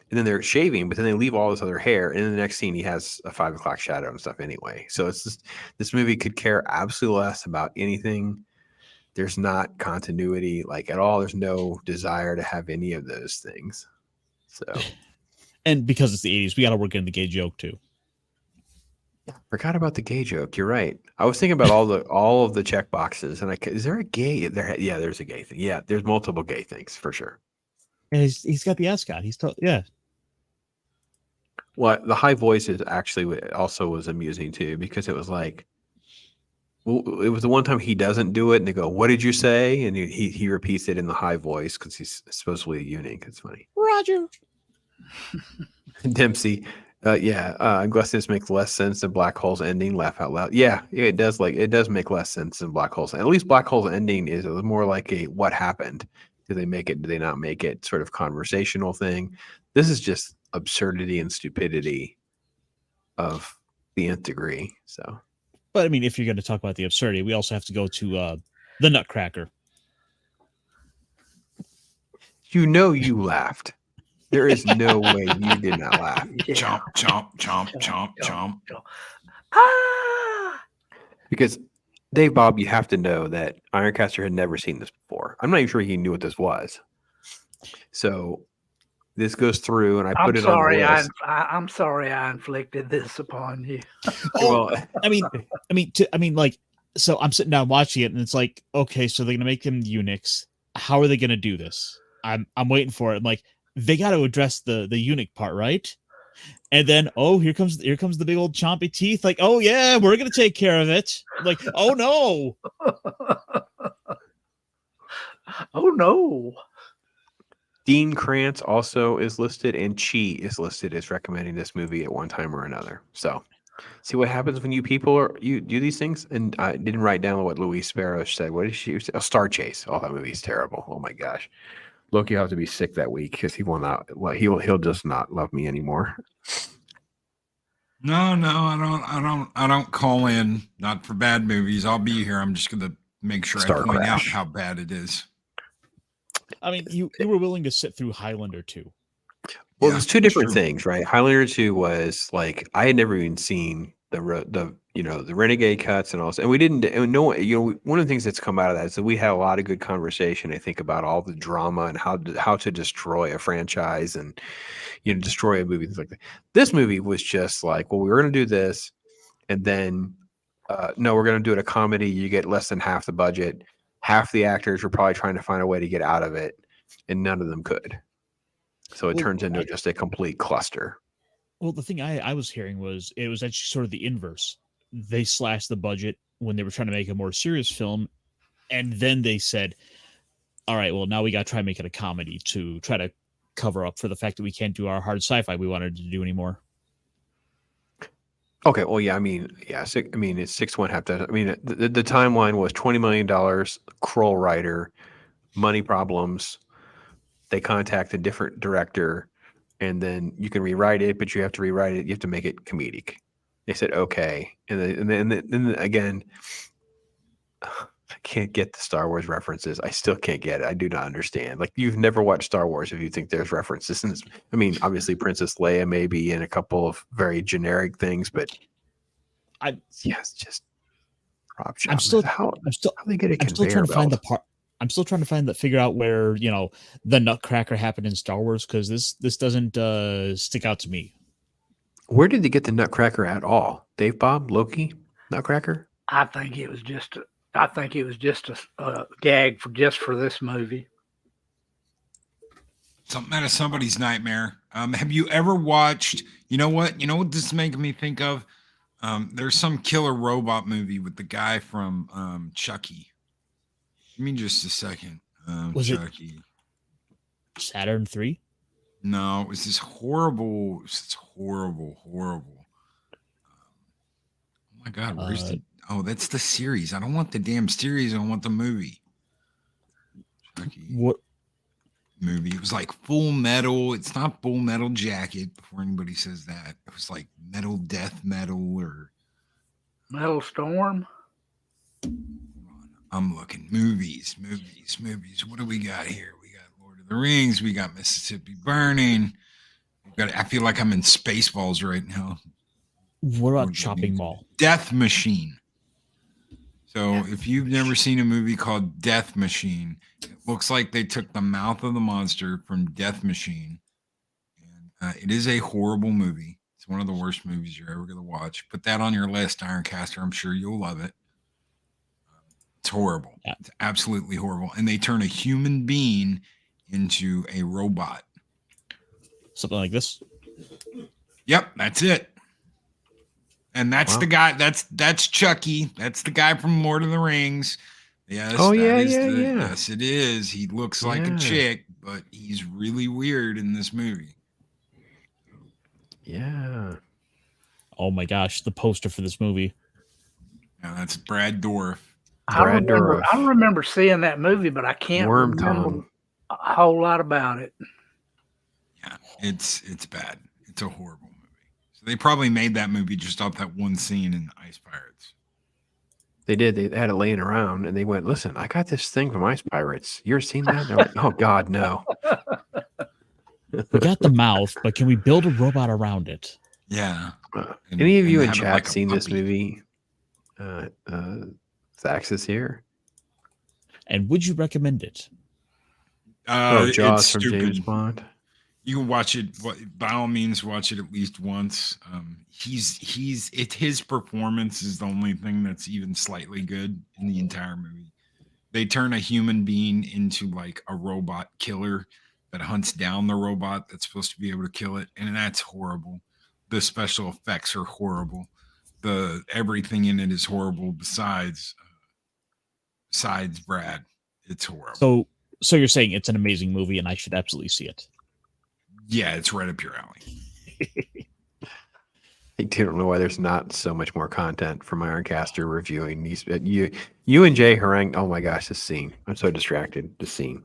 And then they're shaving, but then they leave all this other hair. And in the next scene, he has a 5 o'clock shadow and stuff anyway. So it's just, this movie could care absolutely less about anything. There's not continuity like at all. There's no desire to have any of those things. So, and because it's the 80s, we got to work in the gay joke too. Forgot about the gay joke. You're right. I was thinking about all of the check boxes, and is there a gay there? Yeah, there's a gay thing. Yeah, there's multiple gay things for sure. And he's got the ascot. Yeah. Well, the high voice is actually also was amusing too, because it was like, well, it was the one time he doesn't do it, and they go, "What did you say?" And he repeats it in the high voice because he's supposedly a eunuch. It's funny. Roger. Dempsey. I'm glad this makes less sense than Black Hole's ending. Laugh out loud. Yeah, it does. It does make less sense than Black Hole's. At least Black Hole's ending is more like a what happened. Did they make it? Did they not make it? Sort of conversational thing. This is just absurdity and stupidity of the nth degree. So, but I mean, if you're going to talk about the absurdity, we also have to go to the Nutcracker. You laughed. There is no way you did not laugh. Yeah. Chomp. Ah! Because Dave Bob, you have to know that Ironcaster had never seen this before. I'm not even sure he knew what this was. So this goes through, and I put it on the list. I'm sorry I inflicted this upon you. Well, so I'm sitting down watching it, and it's like, okay, so they're gonna make them eunuchs. How are they gonna do this? I'm waiting for it. I'm like, they got to address the eunuch part, right? And then, here comes the big old chompy teeth. Like, oh yeah, we're gonna take care of it. Like, oh no, oh no. Dean Krantz also is listed, and Chi is listed as recommending this movie at one time or another. So See what happens when you people you do these things. And I didn't write down what Louise Sparrow said. What did she say? A Star Chase. Oh, that movie's terrible. Oh my gosh. Loki will have to be sick that week because he will not. Well, he'll just not love me anymore. No, I don't call in. Not for bad movies. I'll be here. I'm just gonna make sure Star I point out Crash. how bad it is. I mean, you were willing to sit through Highlander 2. Well, Yeah, there's two different true. things, right? Highlander 2 was like I had never even seen the the Renegade cuts and all this, and we didn't. And no, one of the things that's come out of that is that we had a lot of good conversation. I think about all the drama and how to destroy a franchise and destroy a movie, things like that. This movie was just like, well, we were going to do this, and then no, we're going to do it a comedy. You get less than half the budget. Half the actors were probably trying to find a way to get out of it, and none of them could. So it turns into just a complete cluster. Well, the thing I was hearing was it was actually sort of the inverse. They slashed the budget when they were trying to make a more serious film, and then they said, all right, well, now we got to try and make it a comedy to try to cover up for the fact that we can't do our hard sci-fi we wanted to do anymore. Okay, well, yeah, I mean, yeah, it's 6.5 dozen. I mean, the timeline was $20 million, Kroll writer, money problems. They contact a different director, and then you can rewrite it, but you have to rewrite it. You have to make it comedic. They said okay, and then again, I can't get the Star Wars references. I still can't get it. I do not understand. Like, you've never watched Star Wars if you think there's references. And I mean, obviously Princess Leia maybe and a couple of very generic things, but it's just Rob Chapman. I'm still how they get a I'm still conveyor trying to find the belt? part. I'm still trying to figure out where the Nutcracker happened in Star Wars, because this doesn't stick out to me. Where did they get the Nutcracker at all? Dave Bob, Loki, Nutcracker? I think it was just a gag for this movie. Something out of somebody's nightmare. Have you ever watched? You know what this is making me think of? There's some killer robot movie with the guy from Chucky. Give me just a second. Was Chucky. it Saturn 3? No, it was this horrible. It's horrible. Oh my God, where's the? Oh, that's the series. I don't want the damn series. I want the movie. Chucky. What movie? It was like Full Metal. It's not Full Metal Jacket. Before anybody says that, it was like Metal Death Metal or Metal Storm. I'm looking movies. What do we got here? We got Lord of the Rings. We got Mississippi Burning. I feel like I'm in Spaceballs right now. What about Chopping Mall? Death Machine. So if you've never seen a movie called Death Machine, it looks like they took the mouth of the monster from Death Machine. And it is a horrible movie. It's one of the worst movies you're ever going to watch. Put that on your list, Ironcaster. I'm sure you'll love it. It's horrible. Yeah. It's absolutely horrible. And they turn a human being into a robot. Something like this? Yep, that's it. And that's the guy. That's Chucky. That's the guy from Lord of the Rings. Yes. Oh, yeah. Yes, it is. He looks like a chick, but he's really weird in this movie. Yeah. Oh my gosh, the poster for this movie. Yeah, that's Brad Dourif. I remember seeing that movie, but I can't remember a whole lot about it. Yeah, it's bad. It's a horrible movie. So they probably made that movie just off that one scene in Ice Pirates. They did. They had it laying around, and they went, "Listen, I got this thing from Ice Pirates. You ever seen that?" They're like, "Oh God, no." We got the mouth, but can we build a robot around it? Yeah. Any of you in chat seen this movie? Zax is here. And would you recommend it? Jaws it's from stupid. James Bond. You can watch it. By all means, watch it at least once. His performance is the only thing that's even slightly good in the entire movie. They turn a human being into like a robot killer that hunts down the robot that's supposed to be able to kill it, and that's horrible. The special effects are horrible. Everything in it is horrible. Besides Brad, it's horrible. So you're saying it's an amazing movie, and I should absolutely see it. Yeah, it's right up your alley. Hey, don't know why there's not so much more content from Ironcaster reviewing these. You and Jay harangue. Oh my gosh, this scene. I'm so distracted. This scene.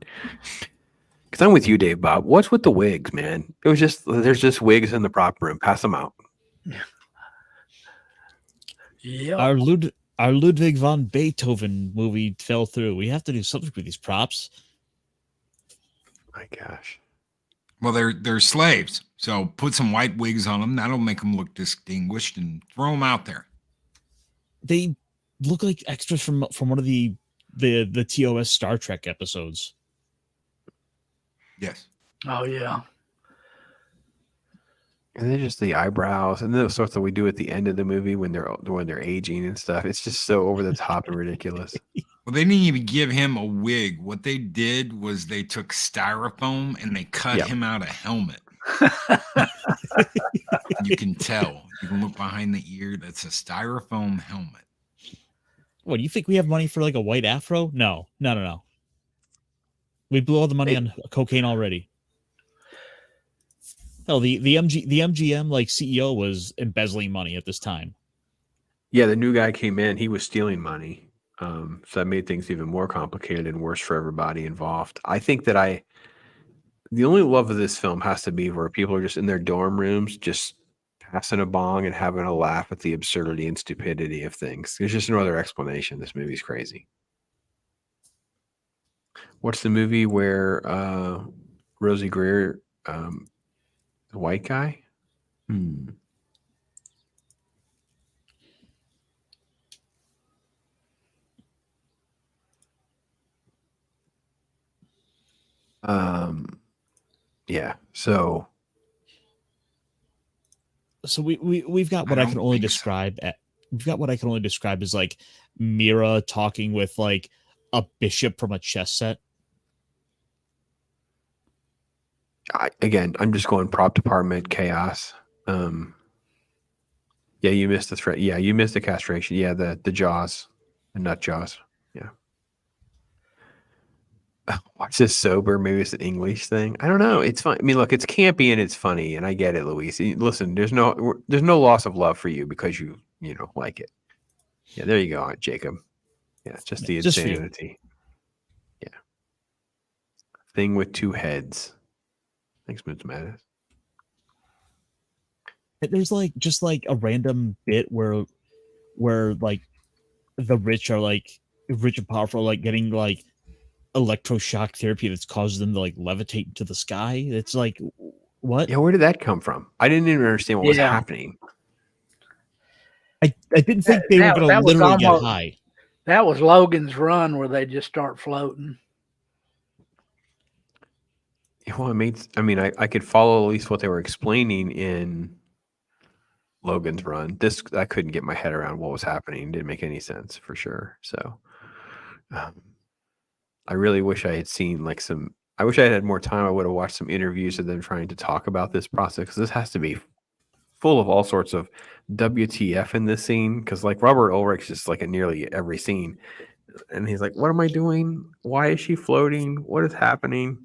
Because I'm with you, Dave Bob. What's with the wigs, man? There's just wigs in the prop room. Pass them out. Yeah. Our Ludwig von Beethoven movie fell through. We have to do something with these props. My gosh. Well, they're slaves, so put some white wigs on them. That'll make them look distinguished, and throw them out there. They look like extras from one of the TOS Star Trek episodes. Yes. Oh yeah. And then just the eyebrows and the sorts that we do at the end of the movie when they're aging and stuff. It's just so over the top and ridiculous. Well, they didn't even give him a wig. What they did was they took styrofoam and they cut him out a helmet. You can tell. You can look behind the ear. That's a styrofoam helmet. What, do you think we have money for like a white afro? No. We blew all the money on cocaine already. Hell, the MGM like CEO was embezzling money at this time. Yeah, the new guy came in. He was stealing money. So that made things even more complicated and worse for everybody involved. I think that the only love of this film has to be where people are just in their dorm rooms, just passing a bong and having a laugh at the absurdity and stupidity of things. There's just no other explanation. This movie's crazy. What's the movie where Rosie Greer, the white guy? Yeah. So we've got what I can only describe as like Mira talking with like a bishop from a chess set. I'm just going prop department chaos. Yeah, you missed the threat. Yeah, you missed the castration. Yeah, the jaws, the nut jaws. Yeah. Watch this sober. Maybe it's an English thing. I don't know. It's fun. I mean, look, it's campy and it's funny, and I get it, Luis. Listen, there's no loss of love for you because you like it. Yeah, there you go, Jacob. Yeah, just the insanity. Yeah. Thing with two heads. Thanks, Moods Madness. There's like just like a random bit where like the rich are like rich and powerful, like getting like electroshock therapy that's caused them to like levitate into the sky. It's like, what? Yeah, where did that come from? I didn't even understand what was happening. I didn't think they were going to literally get high. That was Logan's Run where they just start floating. Well, I could follow at least what they were explaining in Logan's Run. I couldn't get my head around what was happening. It didn't make any sense for sure. So I really wish I had seen I wish I had more time. I would have watched some interviews of them trying to talk about this process, because this has to be full of all sorts of WTF in this scene. Because like Robert Ulrich's just like in nearly every scene, and he's like, "What am I doing? Why is she floating? What is happening?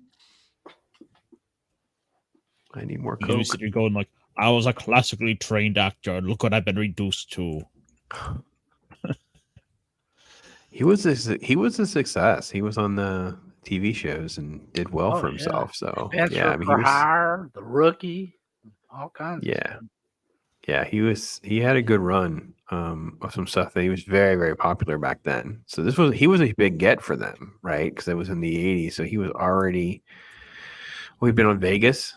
I need more coke." You're going like, "I was a classically trained actor. Look what I've been reduced to." He was a success. He was on the TV shows and did well for himself. So The Rookie, all kinds. Yeah, he had a good run of some stuff that he was very, very popular back then. So he was a big get for them, right? Because it was in the 80s. So he was already. We've been on Vegas.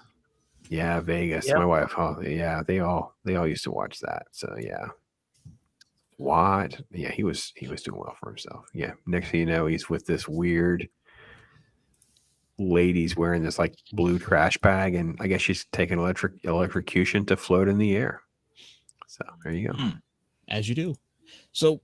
Yeah, Vegas. Yep. My wife. Oh, yeah. They all used to watch that. So yeah. What? Yeah, he was doing well for himself. Yeah. Next thing you know, he's with this weird lady's wearing this like blue trash bag, and I guess she's taking electrocution to float in the air. So there you go. As you do. So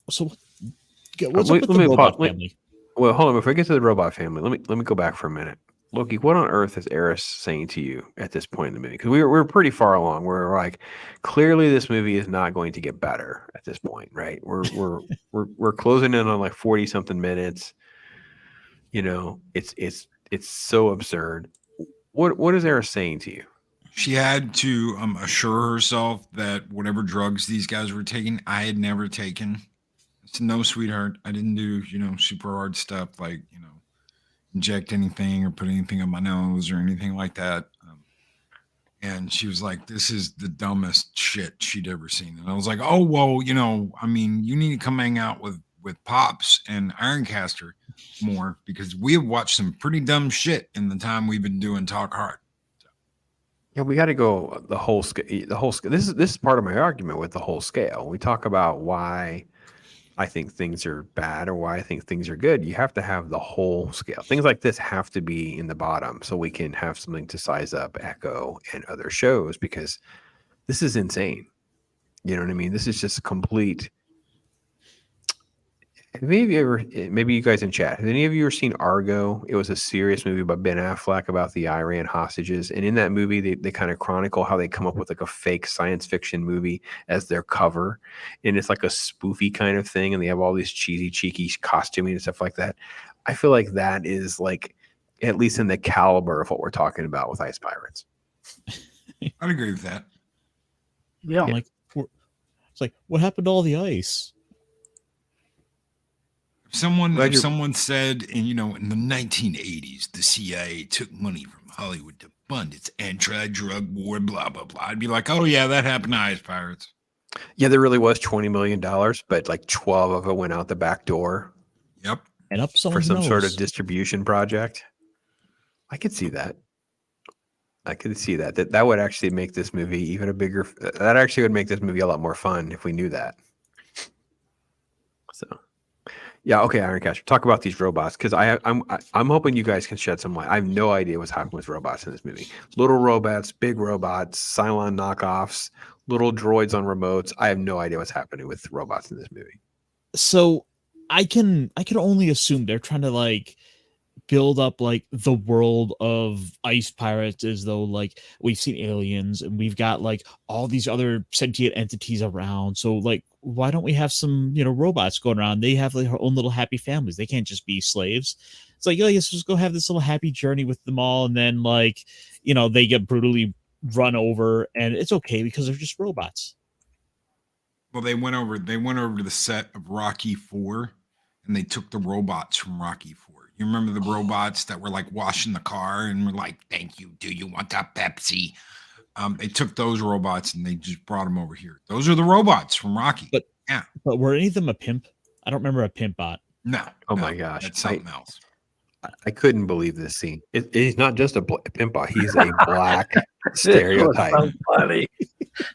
what's up with the robot family? Well, hold on. Before I get to the robot family, let me go back for a minute. Loki, what on earth is Eris saying to you at this point in the movie? Because we're pretty far along. We're like, clearly this movie is not going to get better at this point, right? We're closing in on like 40 something minutes. You know, it's so absurd. What is Eris saying to you? She had to assure herself that whatever drugs these guys were taking, I had never taken. It's no, sweetheart. I didn't do, super hard stuff like, inject anything or put anything on my nose or anything like that. And she was like, this is the dumbest shit she'd ever seen. And I was like, oh, well, you need to come hang out with Pops and Ironcaster more because we have watched some pretty dumb shit in the time we've been doing Talk Hard. Yeah, we got to go the whole scale. The whole scale. This is part of my argument with the whole scale. We talk about why I think things are bad or why I think things are good. You have to have the whole scale. Things like this have to be in the bottom so we can have something to size up Echo and other shows because this is insane. You know what I mean? This is just complete. Maybe you guys in chat, have any of you ever seen Argo? It was a serious movie by Ben Affleck about the Iran hostages. And in that movie, they kind of chronicle how they come up with like a fake science fiction movie as their cover. And it's like a spoofy kind of thing. And they have all these cheeky costuming and stuff like that. I feel like that is like at least in the caliber of what we're talking about with Ice Pirates. I'd agree with that. Yeah. It's like, what happened to all the ice? If someone said, in the 1980s, the CIA took money from Hollywood to fund its anti-drug war, blah, blah, blah, I'd be like, oh, yeah, that happened to Ice Pirates. Yeah, there really was $20 million, but like 12 of it went out the back door. Yep. And up for some sort of distribution project. I could see that. That would actually make this movie even a bigger. That actually would make this movie a lot more fun if we knew that. So, yeah, okay, Ironcaster, talk about these robots because I'm hoping you guys can shed some light. I have no idea what's happening with robots in this movie. Little robots, big robots, Cylon knockoffs, little droids on remotes. I have no idea what's happening with robots in this movie. So I can only assume they're trying to like build up like the world of Ice Pirates as though like we've seen aliens and we've got like all these other sentient entities around. So like, why don't we have some, robots going around? They have like their own little happy families. They can't just be slaves. It's like, let's just go have this little happy journey with them all. And then like, they get brutally run over and it's okay because they're just robots. Well, they went over to the set of Rocky 4 and they took the robots from Rocky 4. You remember the robots that were like washing the car and were like, thank you. Do you want a Pepsi? They took those robots and they just brought them over here. Those are the robots from Rocky. But were any of them a pimp? I don't remember a pimp bot. No. Oh my gosh. That's something else. I couldn't believe this scene. He's not just a pimp bot. He's a black stereotype. So funny.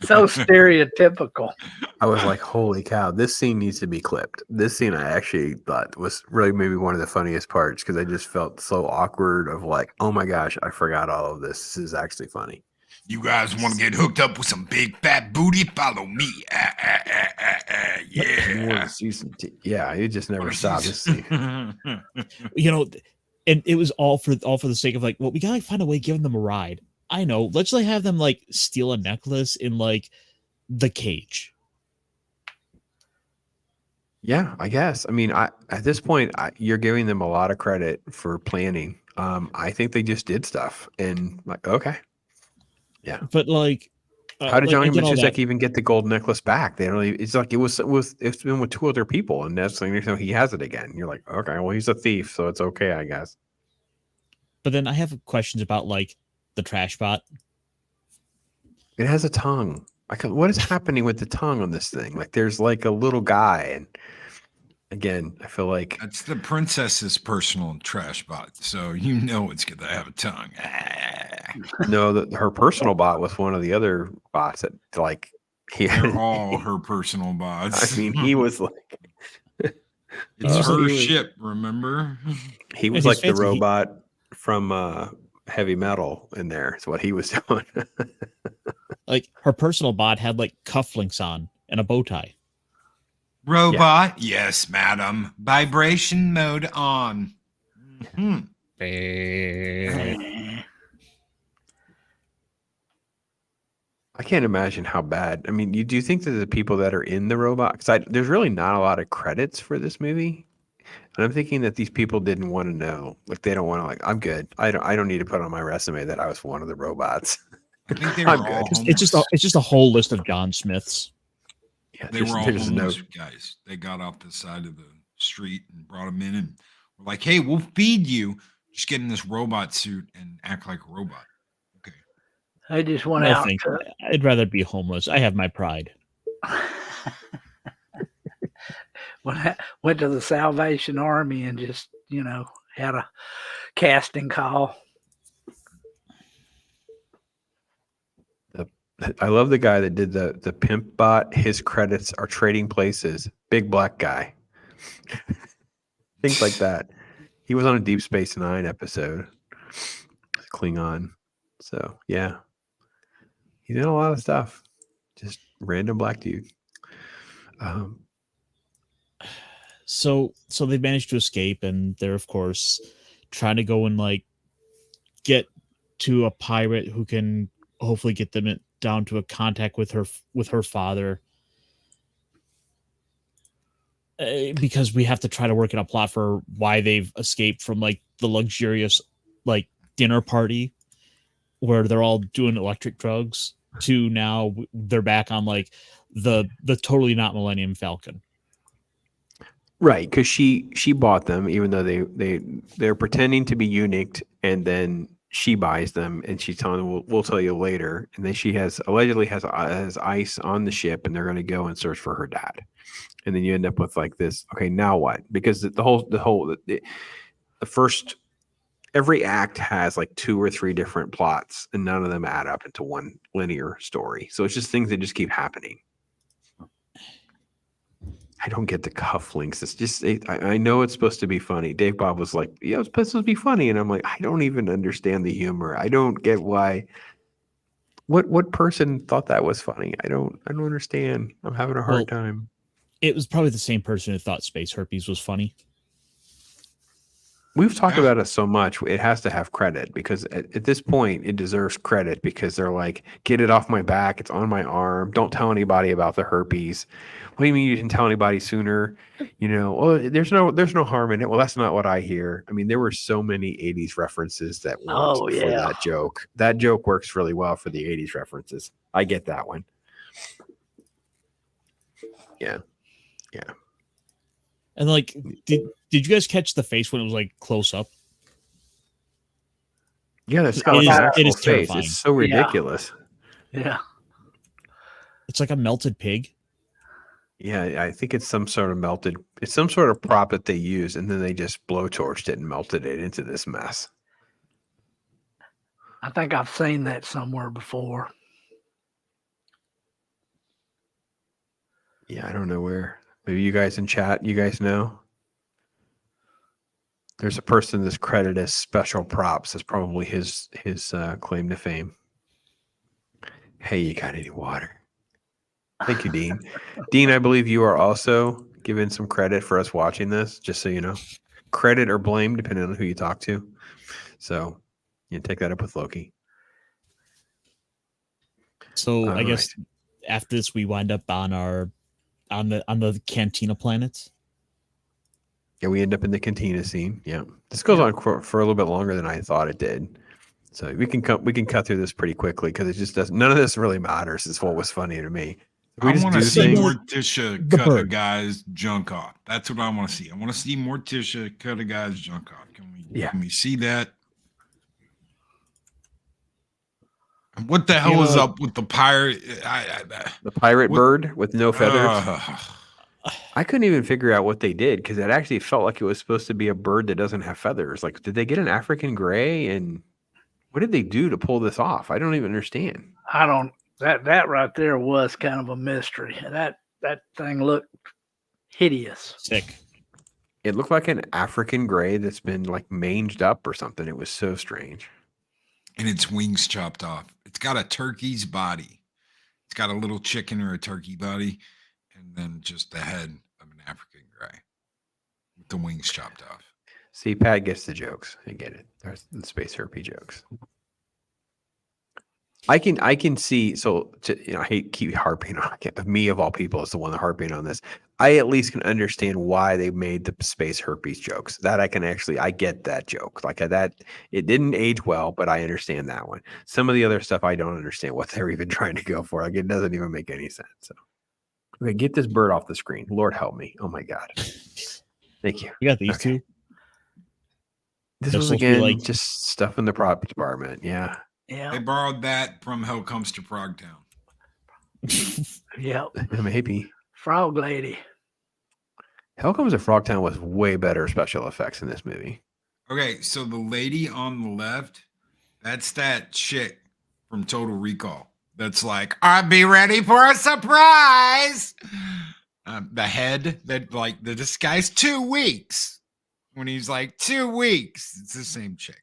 So stereotypical. I was like, holy cow, this scene needs to be clipped. This scene I actually thought was really maybe one of the funniest parts because I just felt so awkward of like, oh my gosh, I forgot all of this. This is actually funny. You guys want to get hooked up with some big fat booty? Follow me. Yeah. Yeah, you just never stop. And it was all for the sake of like, well, we gotta find a way giving them a ride. I know. Let's like have them like steal a necklace in like the cage. Yeah, I guess. I mean, at this point, you're giving them a lot of credit for planning. I think they just did stuff and like, okay. Yeah. But like, how did Johnny Matusek even get the gold necklace back? They don't really, it's like it's been with two other people and that's like, he has it again. You're like, okay, well, he's a thief, so it's okay, I guess. But then I have questions about like the trash bot. It has a tongue. What is happening with the tongue on this thing? Like there's like a little guy and again, I feel like that's the princess's personal trash bot. So it's gonna have a tongue. No, her personal bot was one of the other bots that like they're all her personal bots. I mean, he was like it's her ship, remember? He was like the robot from Heavy Metal in there. Is what he was doing. Like her personal bot had like cufflinks on and a bow tie. Robot, yes, madam. Vibration mode on. Mm-hmm. I can't imagine how bad. I mean, do you think that the people that are in the robot? Because there's really not a lot of credits for this movie, and I'm thinking that these people didn't want to know. Like they don't want to. Like I'm good. I don't need to put on my resume that I was one of the robots. I think they were I'm all good. homeless. It's just a whole list of John Smiths. Yeah, They were all there's no homeless guys. They got off the side of the street and brought them in and were like, "Hey, we'll feed you. Just get in this robot suit and act like a robot." Okay. I just went No, out thank to, you. I'd rather be homeless. I have my pride. went to the Salvation Army and just, had a casting call. I love the guy that did the pimp bot. His credits are Trading Places. Big black guy. Things like that. He was on a Deep Space Nine episode. Klingon. So yeah. He did a lot of stuff. Just random black dude. So they managed to escape, and they're of course trying to go and like get to a pirate who can hopefully get them down to a contact with her father. Because we have to try to work in a plot for why they've escaped from like the luxurious like dinner party where they're all doing electric drugs to now they're back on like the totally not Millennium Falcon. Right, because she bought them, even though they're pretending to be unique, and then she buys them, and she's telling them, "We'll tell you later." And then she allegedly has ice on the ship, and they're going to go and search for her dad. And then you end up with like this. Okay, now what? Because the first every act has like 2 or 3 different plots, and none of them add up into one linear story. So it's just things that just keep happening. I don't get the cufflinks. It's just I know it's supposed to be funny. Dave Bob was like, "Yeah, it's supposed to be funny," and I'm like, I don't even understand the humor. I don't get why. What person thought that was funny? I don't understand. I'm having a hard time. It was probably the same person who thought space herpes was funny. We've talked about it so much. It has to have credit because at this point it deserves credit because they're like, "Get it off my back. It's on my arm. Don't tell anybody about the herpes." What do you mean you didn't tell anybody sooner? Well, there's no harm in it. Well, that's not what I hear. I mean, there were so many 80s references that worked for that joke. That joke works really well for the 80s references. I get that one. Yeah. Yeah. And like, did you guys catch the face when it was like close up? Yeah, that's got like an actual face. Terrifying. It's so ridiculous. Yeah. It's like a melted pig. Yeah, I think it's some sort of prop that they use, and then they just blowtorched it and melted it into this mess. I think I've seen that somewhere before. Yeah, I don't know where. Maybe you guys in chat, you guys know? There's a person that's credited as special props. That's probably his claim to fame. Hey, you got any water? Thank you, Dean. Dean, I believe you are also given some credit for us watching this, just so you know. Credit or blame, depending on who you talk to. So you take that up with Loki. So I guess after this, we wind up on the Cantina planets. Yeah, we end up in the Cantina scene. Yeah, this goes on for a little bit longer than I thought it did. So we can cut through this pretty quickly because it just doesn't. None of this really matters. Is what was funny to me. I want to see Morticia cut a guy's junk off. That's what I want to see. I want to see Morticia cut a guy's junk off. Can we see that? And what the hell is up with the pirate? The pirate bird with no feathers. I couldn't even figure out what they did because it actually felt like it was supposed to be a bird that doesn't have feathers. Like, did they get an African gray? And what did they do to pull this off? I don't even understand. That right there was kind of a mystery. That thing looked hideous. Sick. It looked like an African gray that's been like manged up or something. It was so strange. And its wings chopped off. It's got a turkey's body. It's got a little chicken or a turkey body, and then just the head of an African gray with the wings chopped off. See, Pat gets the jokes. I get it. There's the space herpy jokes. I can see. So I hate keep harping on me of all people is the one that harping on this. I at least can understand why they made the space herpes jokes. That I get that joke. Like that, it didn't age well, but I understand that one. Some of the other stuff, I don't understand what they're even trying to go for. Like it doesn't even make any sense. So, okay, get this bird off the screen. Lord help me. Oh my God. Thank you. You got these Okay. two. This They're was supposed to be again just stuff in the prop department. Yeah. Yeah. They borrowed that from Hell Comes to Frogtown. Yep. Maybe. Frog Lady. Hell Comes to Frogtown was way better special effects in this movie. Okay, so the lady on the left, that's that chick from Total Recall. That's like, I'll be ready for a surprise. The head that like this guy's 2 weeks. When he's like 2 weeks, it's the same chick.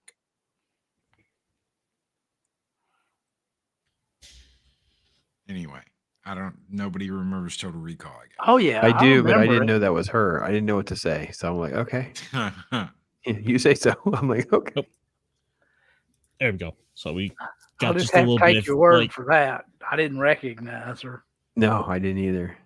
Anyway, nobody remembers Total Recall, I guess. Oh yeah, I do, but I remember didn't it. know that was her. I didn't know what to say. So I'm like, okay. You say so. I'm like, okay. Nope. There we go. So we I'll got just just a have to little bit take of your word like, for that. I didn't recognize her. No, I didn't either.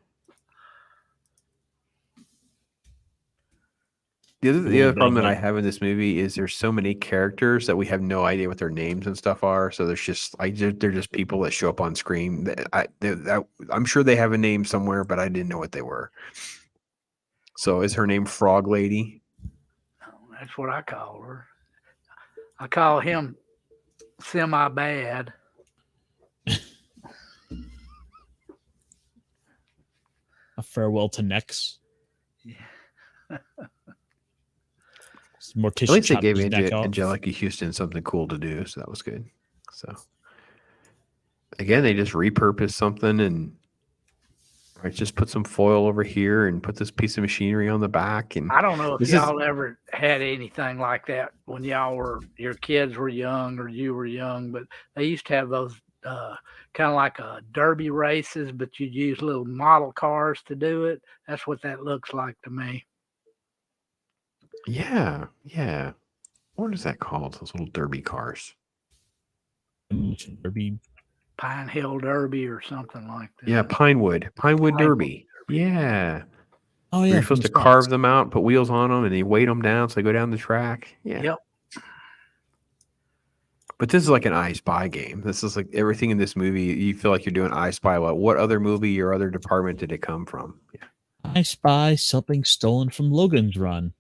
The other problem that I have in this movie is there's so many characters that we have no idea what their names and stuff are. So there's just they're just people that show up on screen. I'm sure they have a name somewhere, but I didn't know what they were. So is her name Frog Lady? That's what I call her. I call him semi bad. a farewell to Nex. Yeah. Morticia At least they chopped gave his neck off. Angelica Houston something cool to do, so that was good. So again, they just repurposed something and just put some foil over here and put this piece of machinery on the back. And I don't know if y'all ever had anything like that when your kids were young or you were young, but they used to have those kind of like derby races, but you'd use little model cars to do it. That's what that looks like to me. Yeah. What is that called? Those little derby cars. Derby. Pine Hill Derby or something like that. Yeah, Pinewood Derby. Yeah. Oh yeah. You're supposed to carve them out, put wheels on them, and you weight them down so they go down the track. Yeah. Yep. But this is like an I Spy game. This is like everything in this movie. You feel like you're doing I Spy. What other movie or other department did it come from? Yeah. I spy something stolen from Logan's Run.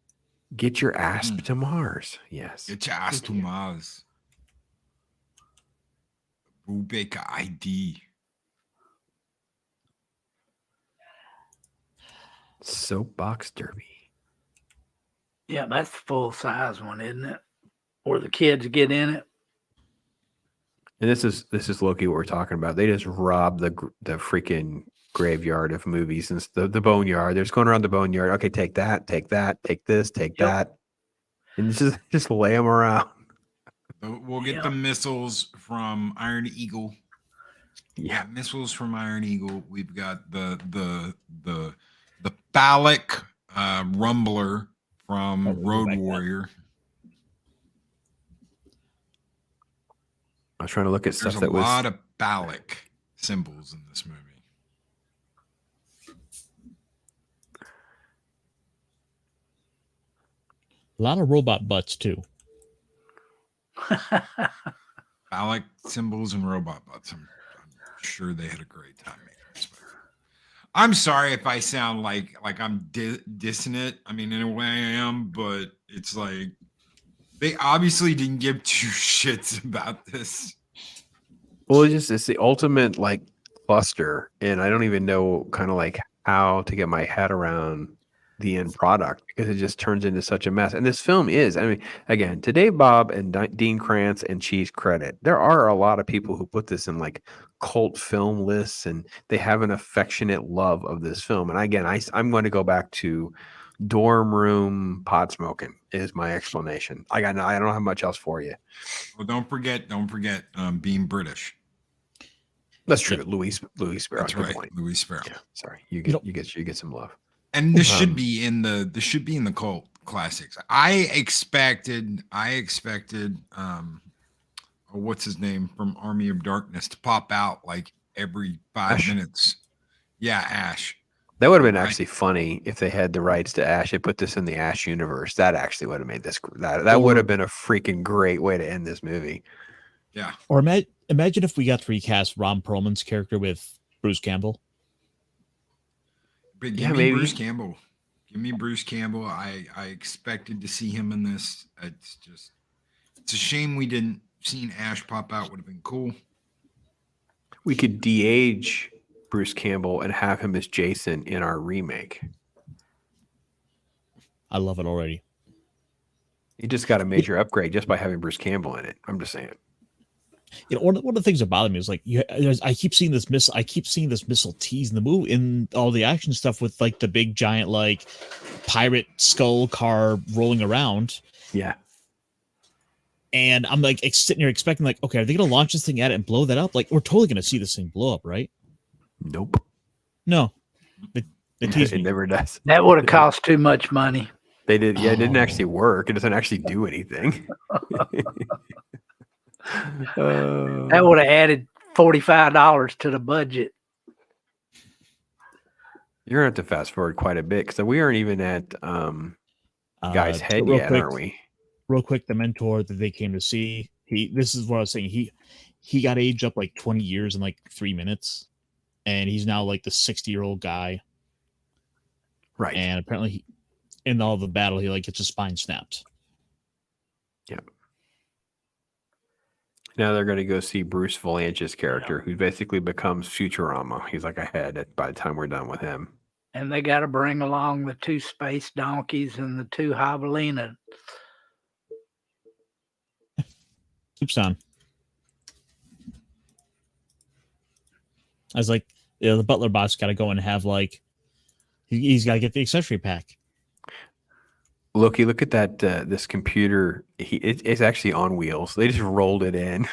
Get your ass to Mars. Yes. Get your ass to Mars. Brubaker ID. Soapbox Derby. Yeah, that's the full size one, isn't it? Or the kids get in it. And this is Loki. What we're talking about. They just robbed the freaking graveyard of movies and the boneyard. They're just going around the boneyard. Okay, take that, take this, take that, and just lay them around. We'll get the missiles from Iron Eagle. Yeah, missiles from Iron Eagle. We've got the phallic rumbler from Road Warrior. I was trying to look at There's stuff that was a lot of phallic symbols in this movie. A lot of robot butts too. Phallic symbols and robot butts. I'm sure they had a great time making this movie. I'm sorry if I sound like I'm dissing it. I mean, in a way I am, but it's like they obviously didn't give two shits about this. Well, it's the ultimate like cluster, and I don't even know kind of like how to get my head around the end product because it just turns into such a mess. And this film is, I mean, again, to Dave Bob and Dean Krantz and Cheese credit, there are a lot of people who put this in like cult film lists and they have an affectionate love of this film. And again, I'm going to go back to dorm room pot smoking is my explanation. I don't have much else for you. Well, don't forget being British. That's true. Louis Sparrow. That's right. Point. Louis Sparrow. Yeah, sorry. You get some love. And this should be in the cult classics. I expected what's his name from Army of Darkness to pop out like every 5 minutes. Yeah, Ash. That would have been actually funny if they had the rights to Ash. They put this in the Ash universe. That actually would have made this. That would have been a freaking great way to end this movie. Yeah. Or imagine if we got to recast Ron Perlman's character with Bruce Campbell. But give Yeah, me maybe. Bruce Campbell. Give me Bruce Campbell. I expected to see him in this. It's a shame we didn't seen Ash pop out. Would have been cool. We could de-age Bruce Campbell and have him as Jason in our remake. I love it already. You just got a major upgrade just by having Bruce Campbell in it. I'm just saying. You know, one of the things that bother me is like I keep seeing this missile tease in the movie, in all the action stuff with like the big giant like pirate skull car rolling around. Yeah. And I'm like sitting here expecting like, okay, are they gonna launch this thing at it and blow that up? Like, we're totally gonna see this thing blow up, right? Nope. No. They teased It me. never does. That would have cost too much money. They did. Yeah, it didn't actually work. It doesn't actually do anything. That would have added $45 to the budget. You're gonna have to fast forward quite a bit because we aren't even at Guy's head real yet, quick, aren't we? Real quick, the mentor that they came to see, this is what I was saying. He got aged up like 20 years in like 3 minutes, and he's now like the 60-year-old guy. Right. And apparently in all the battle, he like gets his spine snapped. Yep. Now they're going to go see Bruce Valanche's character, who basically becomes Futurama. He's like ahead by the time we're done with him. And they got to bring along the 2 space donkeys and the 2 javelinas. Oops on. I was like, the butler boss got to go and have like, he's got to get the accessory pack. Loki, look at that. This computer, it's actually on wheels. They just rolled it in.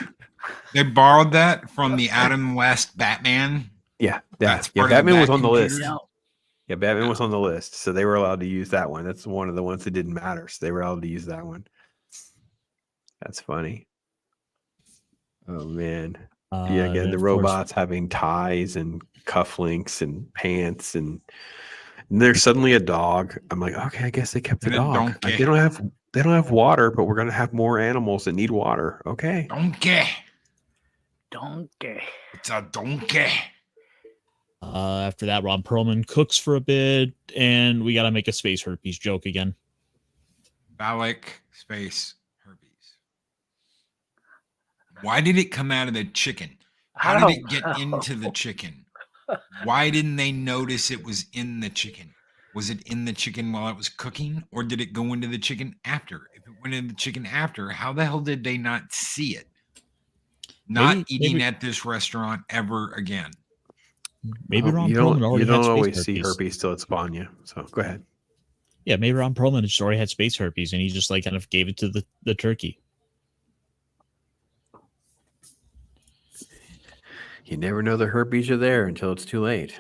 They borrowed that from the Adam West Batman. Yeah. That's Yeah. part of Batman the was on the computer. list. Yeah, Batman was on the list. So they were allowed to use that one. That's one of the ones that didn't matter. So they were allowed to use that one. That's funny. Oh, man. Yeah, again, the robots having ties and cufflinks and pants, and there's suddenly a dog. I'm like, okay, I guess they kept the And a dog. donkey. Like, they don't have water, but we're gonna have more animals that need water. Okay. Donkey. Donkey. It's a donkey. After that, Ron Perlman cooks for a bit, and we got to make a space herpes joke again. Phallic space herpes. Why did it come out of the chicken? How did it get into the chicken? Why didn't they notice it was in the chicken? Was it in the chicken while it was cooking, or did it go into the chicken after? If it went into the chicken after, how the hell did they not see it? Not eating at this restaurant ever again. Maybe Ron Perlman already you don't had always space see herpes. herpes till it's upon you. So go ahead. Yeah, maybe Ron Perlman just already had space herpes, and he just like kind of gave it to the turkey. You never know the herpes are there until it's too late.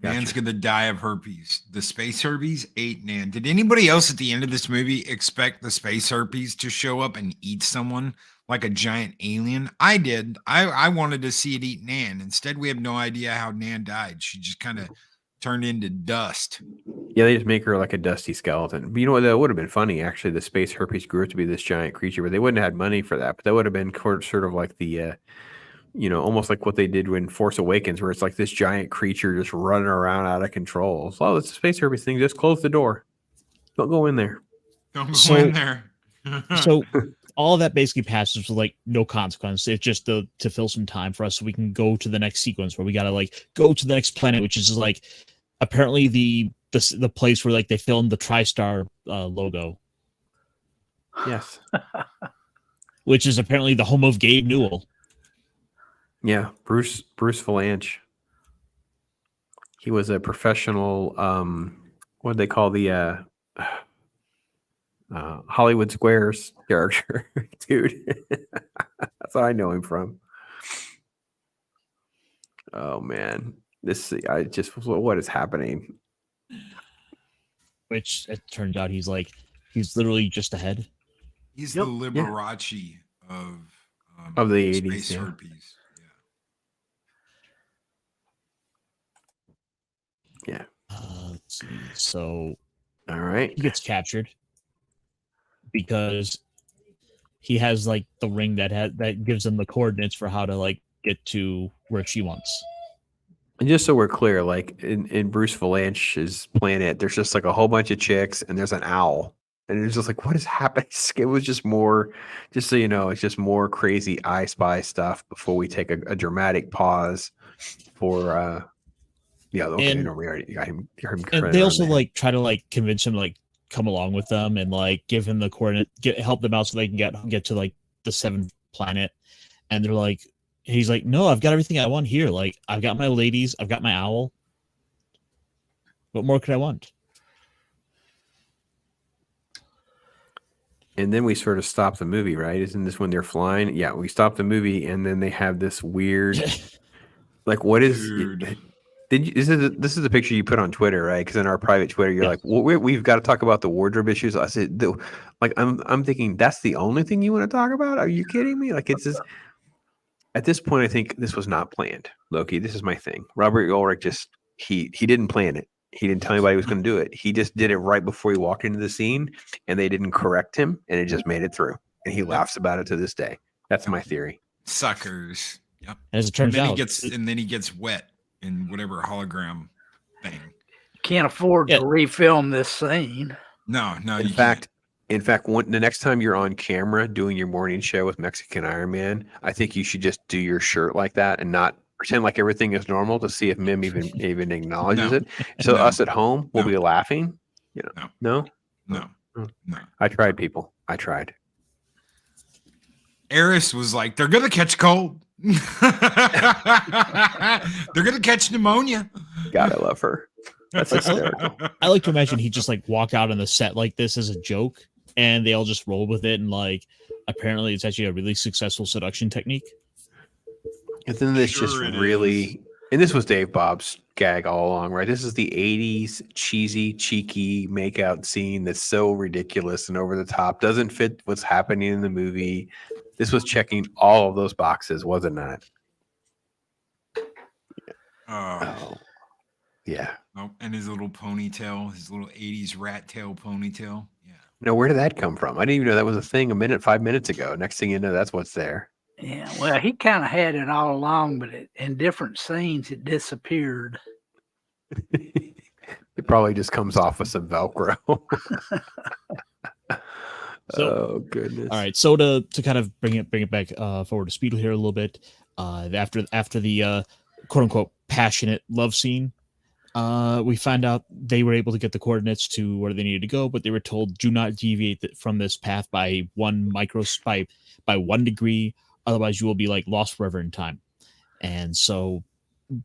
Nan's gonna die of herpes. The space herpes ate Nan. Did anybody else at the end of this movie expect the space herpes to show up and eat someone like a giant alien? I did. I wanted to see it eat Nan. Instead, we have no idea how Nan died. She just kind of turned into dust. Yeah, they just make her like a dusty skeleton. But you know what? That would have been funny. Actually, the space herpes grew up to be this giant creature, but they wouldn't have had money for that. But that would have been sort of like the almost like what they did when Force Awakens, where it's like this giant creature just running around out of control. So, it's a space herpes thing. Just close the door. Don't go in there. Don't go in there. So all of that basically passes with like no consequence. It's just to fill some time for us so we can go to the next sequence where we got to like go to the next planet, which is like apparently the place where like they filmed the TriStar logo. Yes. Which is apparently the home of Gabe Newell. Yeah, Bruce Valanche. He was a professional. What do they call the Hollywood Squares character, dude? That's what I know him from. Oh man, what is happening? Which it turns out he's literally just ahead. He's the Liberace of the space 80s. Herpes. Yeah. Let's see. So All right. he gets captured because he has like the ring that gives him the coordinates for how to like get to where she wants. And just so we're clear, like in Bruce Valanche's planet, there's just like a whole bunch of chicks and there's an owl. And it's just like, what is happening? It was just more, just so you know, it's just more crazy I Spy stuff before we take a dramatic pause for yeah, okay, And, no, we already got him. And they also like try to like convince him to like come along with them and like give him the coordinate, help them out so they can get to like the 7th planet. And they're like, he's like, no, I've got everything I want here. Like, I've got my ladies, I've got my owl. What more could I want? And then we sort of stop the movie, right? Isn't this when they're flying? Yeah, we stop the movie, and then they have this weird, like, what is? This is the picture you put on Twitter, right? Because in our private Twitter, you're like, well, we've got to talk about the wardrobe issues. I said, like, I'm thinking that's the only thing you want to talk about? Are you kidding me? Like, it's just. At this point, I think this was not planned, Loki. This is my thing. Robert Ulrich just he didn't plan it. He didn't tell anybody he was going to do it. He just did it right before he walked into the scene, and they didn't correct him, and it just made it through. And he laughs about it to this day. That's my theory. Suckers. Yep. As it turns out, then he gets wet in whatever hologram thing. Can't afford to refilm this scene. No. In fact, the next time you're on camera doing your morning show with Mexican Iron Man, I think you should just do your shirt like that and not pretend like everything is normal to see if Mim even acknowledges it. So us at home will be laughing. You know, No. I tried, people. I tried. Eris was like, they're gonna catch cold. They're gonna catch pneumonia. God, I love her. That's hysterical. I like to imagine he just like walk out on the set like this as a joke, and they all just roll with it, and like apparently it's actually a really successful seduction technique. And then this just really, and this was Dave Bob's gag all along, right? This is the 80s cheesy, cheeky makeout scene that's so ridiculous and over the top, doesn't fit what's happening in the movie. This was checking all of those boxes, wasn't it? Oh. Yeah. Oh, and his little ponytail, his little 80s rat tail ponytail. Yeah. Now, where did that come from? I didn't even know that was a thing 5 minutes ago. Next thing you know, that's what's there. Yeah, well, he kind of had it all along, but in different scenes, it disappeared. It probably just comes off with some Velcro. Oh goodness! All right, so to kind of bring it back forward to speed here a little bit, after the quote unquote passionate love scene, we find out they were able to get the coordinates to where they needed to go, but they were told do not deviate from this path by 1 degree, otherwise you will be like lost forever in time. And so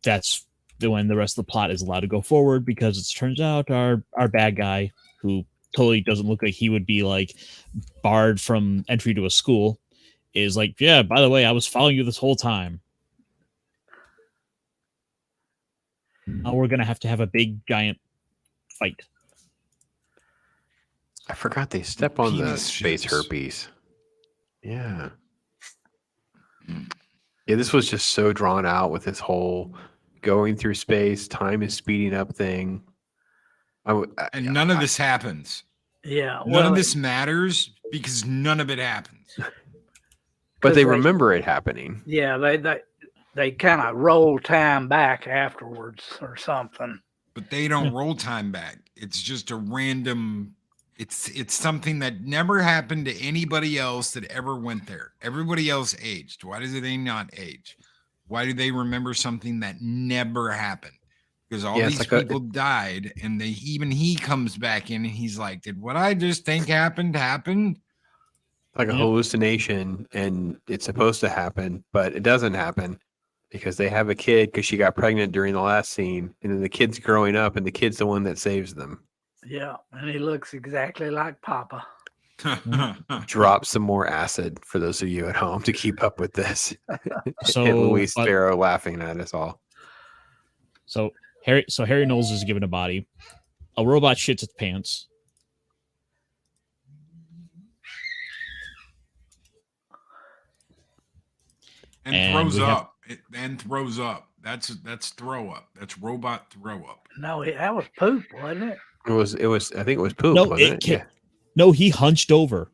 that's when the rest of the plot is allowed to go forward, because it turns out our bad guy, who totally doesn't look like he would be like barred from entry to a school, is like, yeah, by the way, I was following you this whole time. Now we're gonna have to have a big giant fight. I forgot they step on the space herpes. Yeah. Yeah, this was just so drawn out with this whole going through space, time is speeding up thing. And none of this happens. Yeah. None of this matters because none of it happens. But they remember it happening. Yeah, they kind of roll time back afterwards or something. But they don't roll time back. It's just a random. It's something that never happened to anybody else that ever went there. Everybody else aged. Why does they not age? Why do they remember something that never happened? Because all these people died, and even he comes back in and he's like, did what I just think happened? Like a hallucination, and it's supposed to happen, but it doesn't happen because they have a kid because she got pregnant during the last scene, and then the kid's growing up, and the kid's the one that saves them. Yeah, and he looks exactly like Papa. Drop some more acid for those of you at home to keep up with this. So and Louise Sparrow laughing at us all. So Harry Knowles is given a body. A robot shits its pants. And throws up. That's throw up. That's robot throw up. No, that was poop, wasn't it? It was. I think it was poop, No, wasn't it? Yeah. No, he hunched over.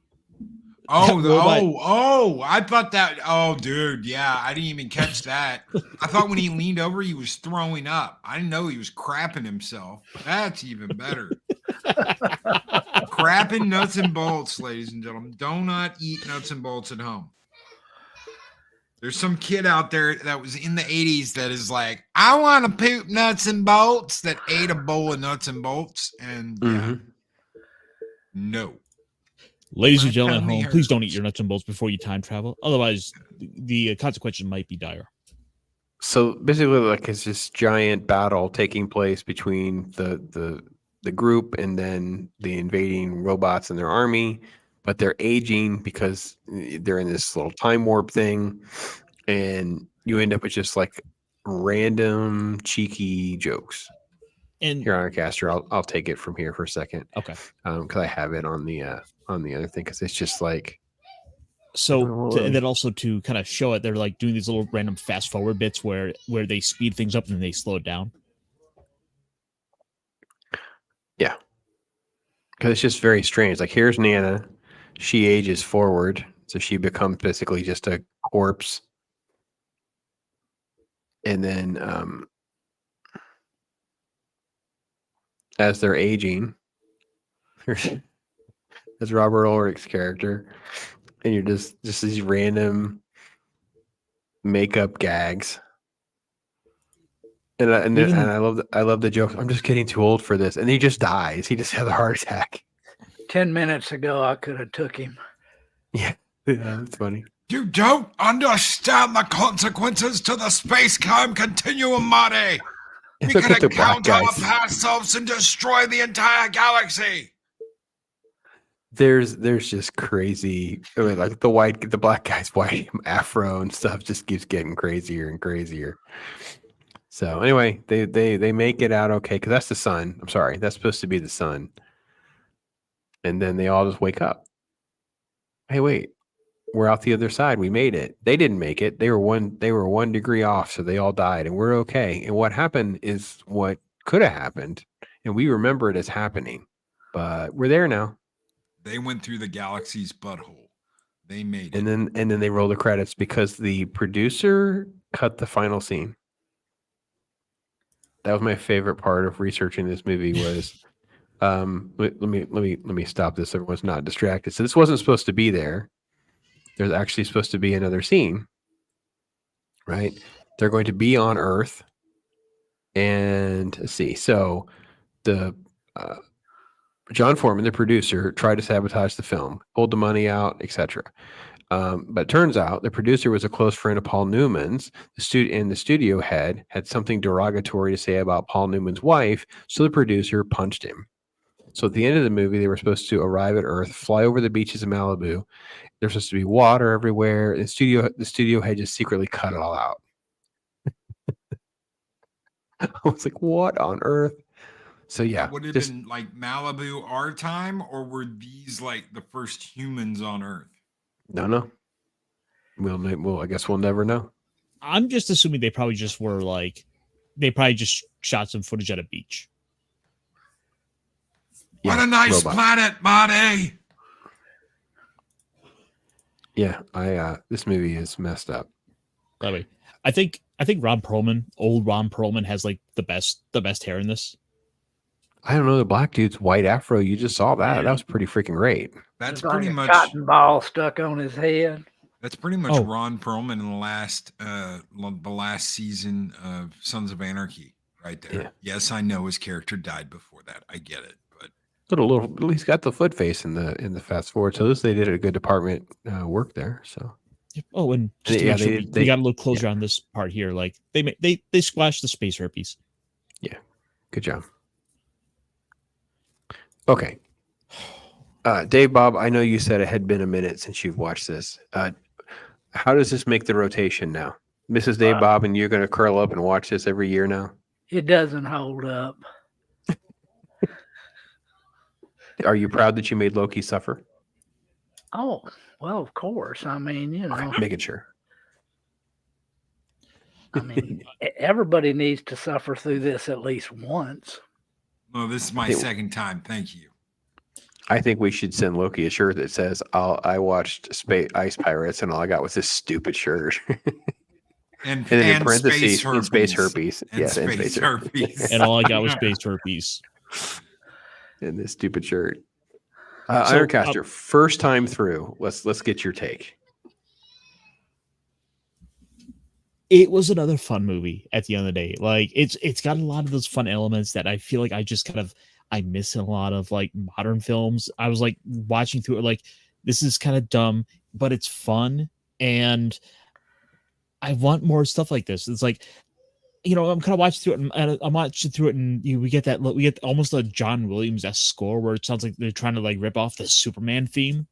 Oh, That robot- I thought that. Oh, dude, yeah, I didn't even catch that. I thought when he leaned over, he was throwing up. I didn't know he was crapping himself. That's even better. Crapping nuts and bolts, ladies and gentlemen. Do not eat nuts and bolts at home. There's some kid out there that was in the 80s that is like, I want to poop nuts and bolts, that ate a bowl of nuts and bolts. And yeah, no. Ladies and gentlemen at home, please don't eat your nuts and bolts before you time travel. Otherwise, the consequences might be dire. So basically, like, it's this giant battle taking place between the group and then the invading robots and their army, but they're aging because they're in this little time warp thing, and you end up with just like random cheeky jokes. And here, Ironcaster, I'll take it from here for a second. Okay. Because I have it on the other thing, because it's just like. And then also to kind of show it, they're like doing these little random fast forward bits where they speed things up and then they slow it down. Yeah. Because it's just very strange. Like, here's Nana. She ages forward. So she becomes basically just a corpse. And then as they're aging, there's Robert Ulrich's character. And you're just these random makeup gags. And I love the joke. I'm just getting too old for this. And he just dies. He just had a heart attack. 10 minutes ago, I could have took him. Yeah, that's funny. You don't understand the consequences to the space-time continuum, Marty. We can encounter our past selves and destroy the entire galaxy. There's just crazy. I mean, like the black guy's white afro and stuff just keeps getting crazier and crazier. So anyway, they make it out okay, because that's the sun. I'm sorry, that's supposed to be the sun. And then they all just wake up. Hey, wait, we're out the other side. We made it. They didn't make it. They were 1 degree off, so they all died, and we're okay. And what happened is what could have happened, and we remember it as happening, but we're there now. They went through the galaxy's butthole. They made it. And then they roll the credits because the producer cut the final scene. That was my favorite part of researching this movie was let me stop this. Everyone's not distracted. So this wasn't supposed to be there. There's actually supposed to be another scene. Right? They're going to be on Earth. And let's see. So the John Foreman, the producer, tried to sabotage the film, pulled the money out, etc. But it turns out the producer was a close friend of Paul Newman's. The studio head had something derogatory to say about Paul Newman's wife, so the producer punched him. So at the end of the movie, they were supposed to arrive at Earth, fly over the beaches of Malibu. There's supposed to be water everywhere. The studio head just secretly cut it all out. I was like, what on earth? So yeah, would it have been like Malibu our time, or were these like the first humans on Earth? No. Well, I guess we'll never know. I'm just assuming they probably just were like, they probably just shot some footage at a beach. What a nice planet, Marty. Yeah, this movie is messed up. By the way, I think old Ron Perlman has like the best hair in this. I don't know, the black dude's white afro. You just saw that. Yeah. That was pretty freaking great. That's like pretty much cotton ball stuck on his head. That's pretty much Ron Perlman in the last season of Sons of Anarchy, right there. Yeah. Yes, I know his character died before that. I get it, but little he's got the foot face in the fast forward. So they did a good department work there. So. Oh, and just to make sure we got a little closer on this part here. Like they squashed the space herpes. Yeah, good job. Okay. Dave, Bob, I know you said it had been a minute since you've watched this. How does this make the rotation now? Mrs. Dave, Bob, and you're going to curl up and watch this every year now? It doesn't hold up. Are you proud that you made Loki suffer? Oh, well, of course. I mean, you know. Okay, making sure. I mean, everybody needs to suffer through this at least once. Well, this is my second time. Thank you. I think we should send Loki a shirt that says, I watched Ice Pirates and all I got was this stupid shirt. And then in parentheses, space herpes. And Yes, and space herpes. And all I got was space herpes. And this stupid shirt. Ironcaster, first time through. Let's get your take. It was another fun movie at the end of the day. Like it's got a lot of those fun elements that I feel like I miss in a lot of like modern films. I was like watching through it, like this is kind of dumb, but it's fun, and I want more stuff like this. It's like, you know, I'm kind of watching through it, and I'm watching through it, and we get almost a John Williams-esque score where it sounds like they're trying to like rip off the Superman theme.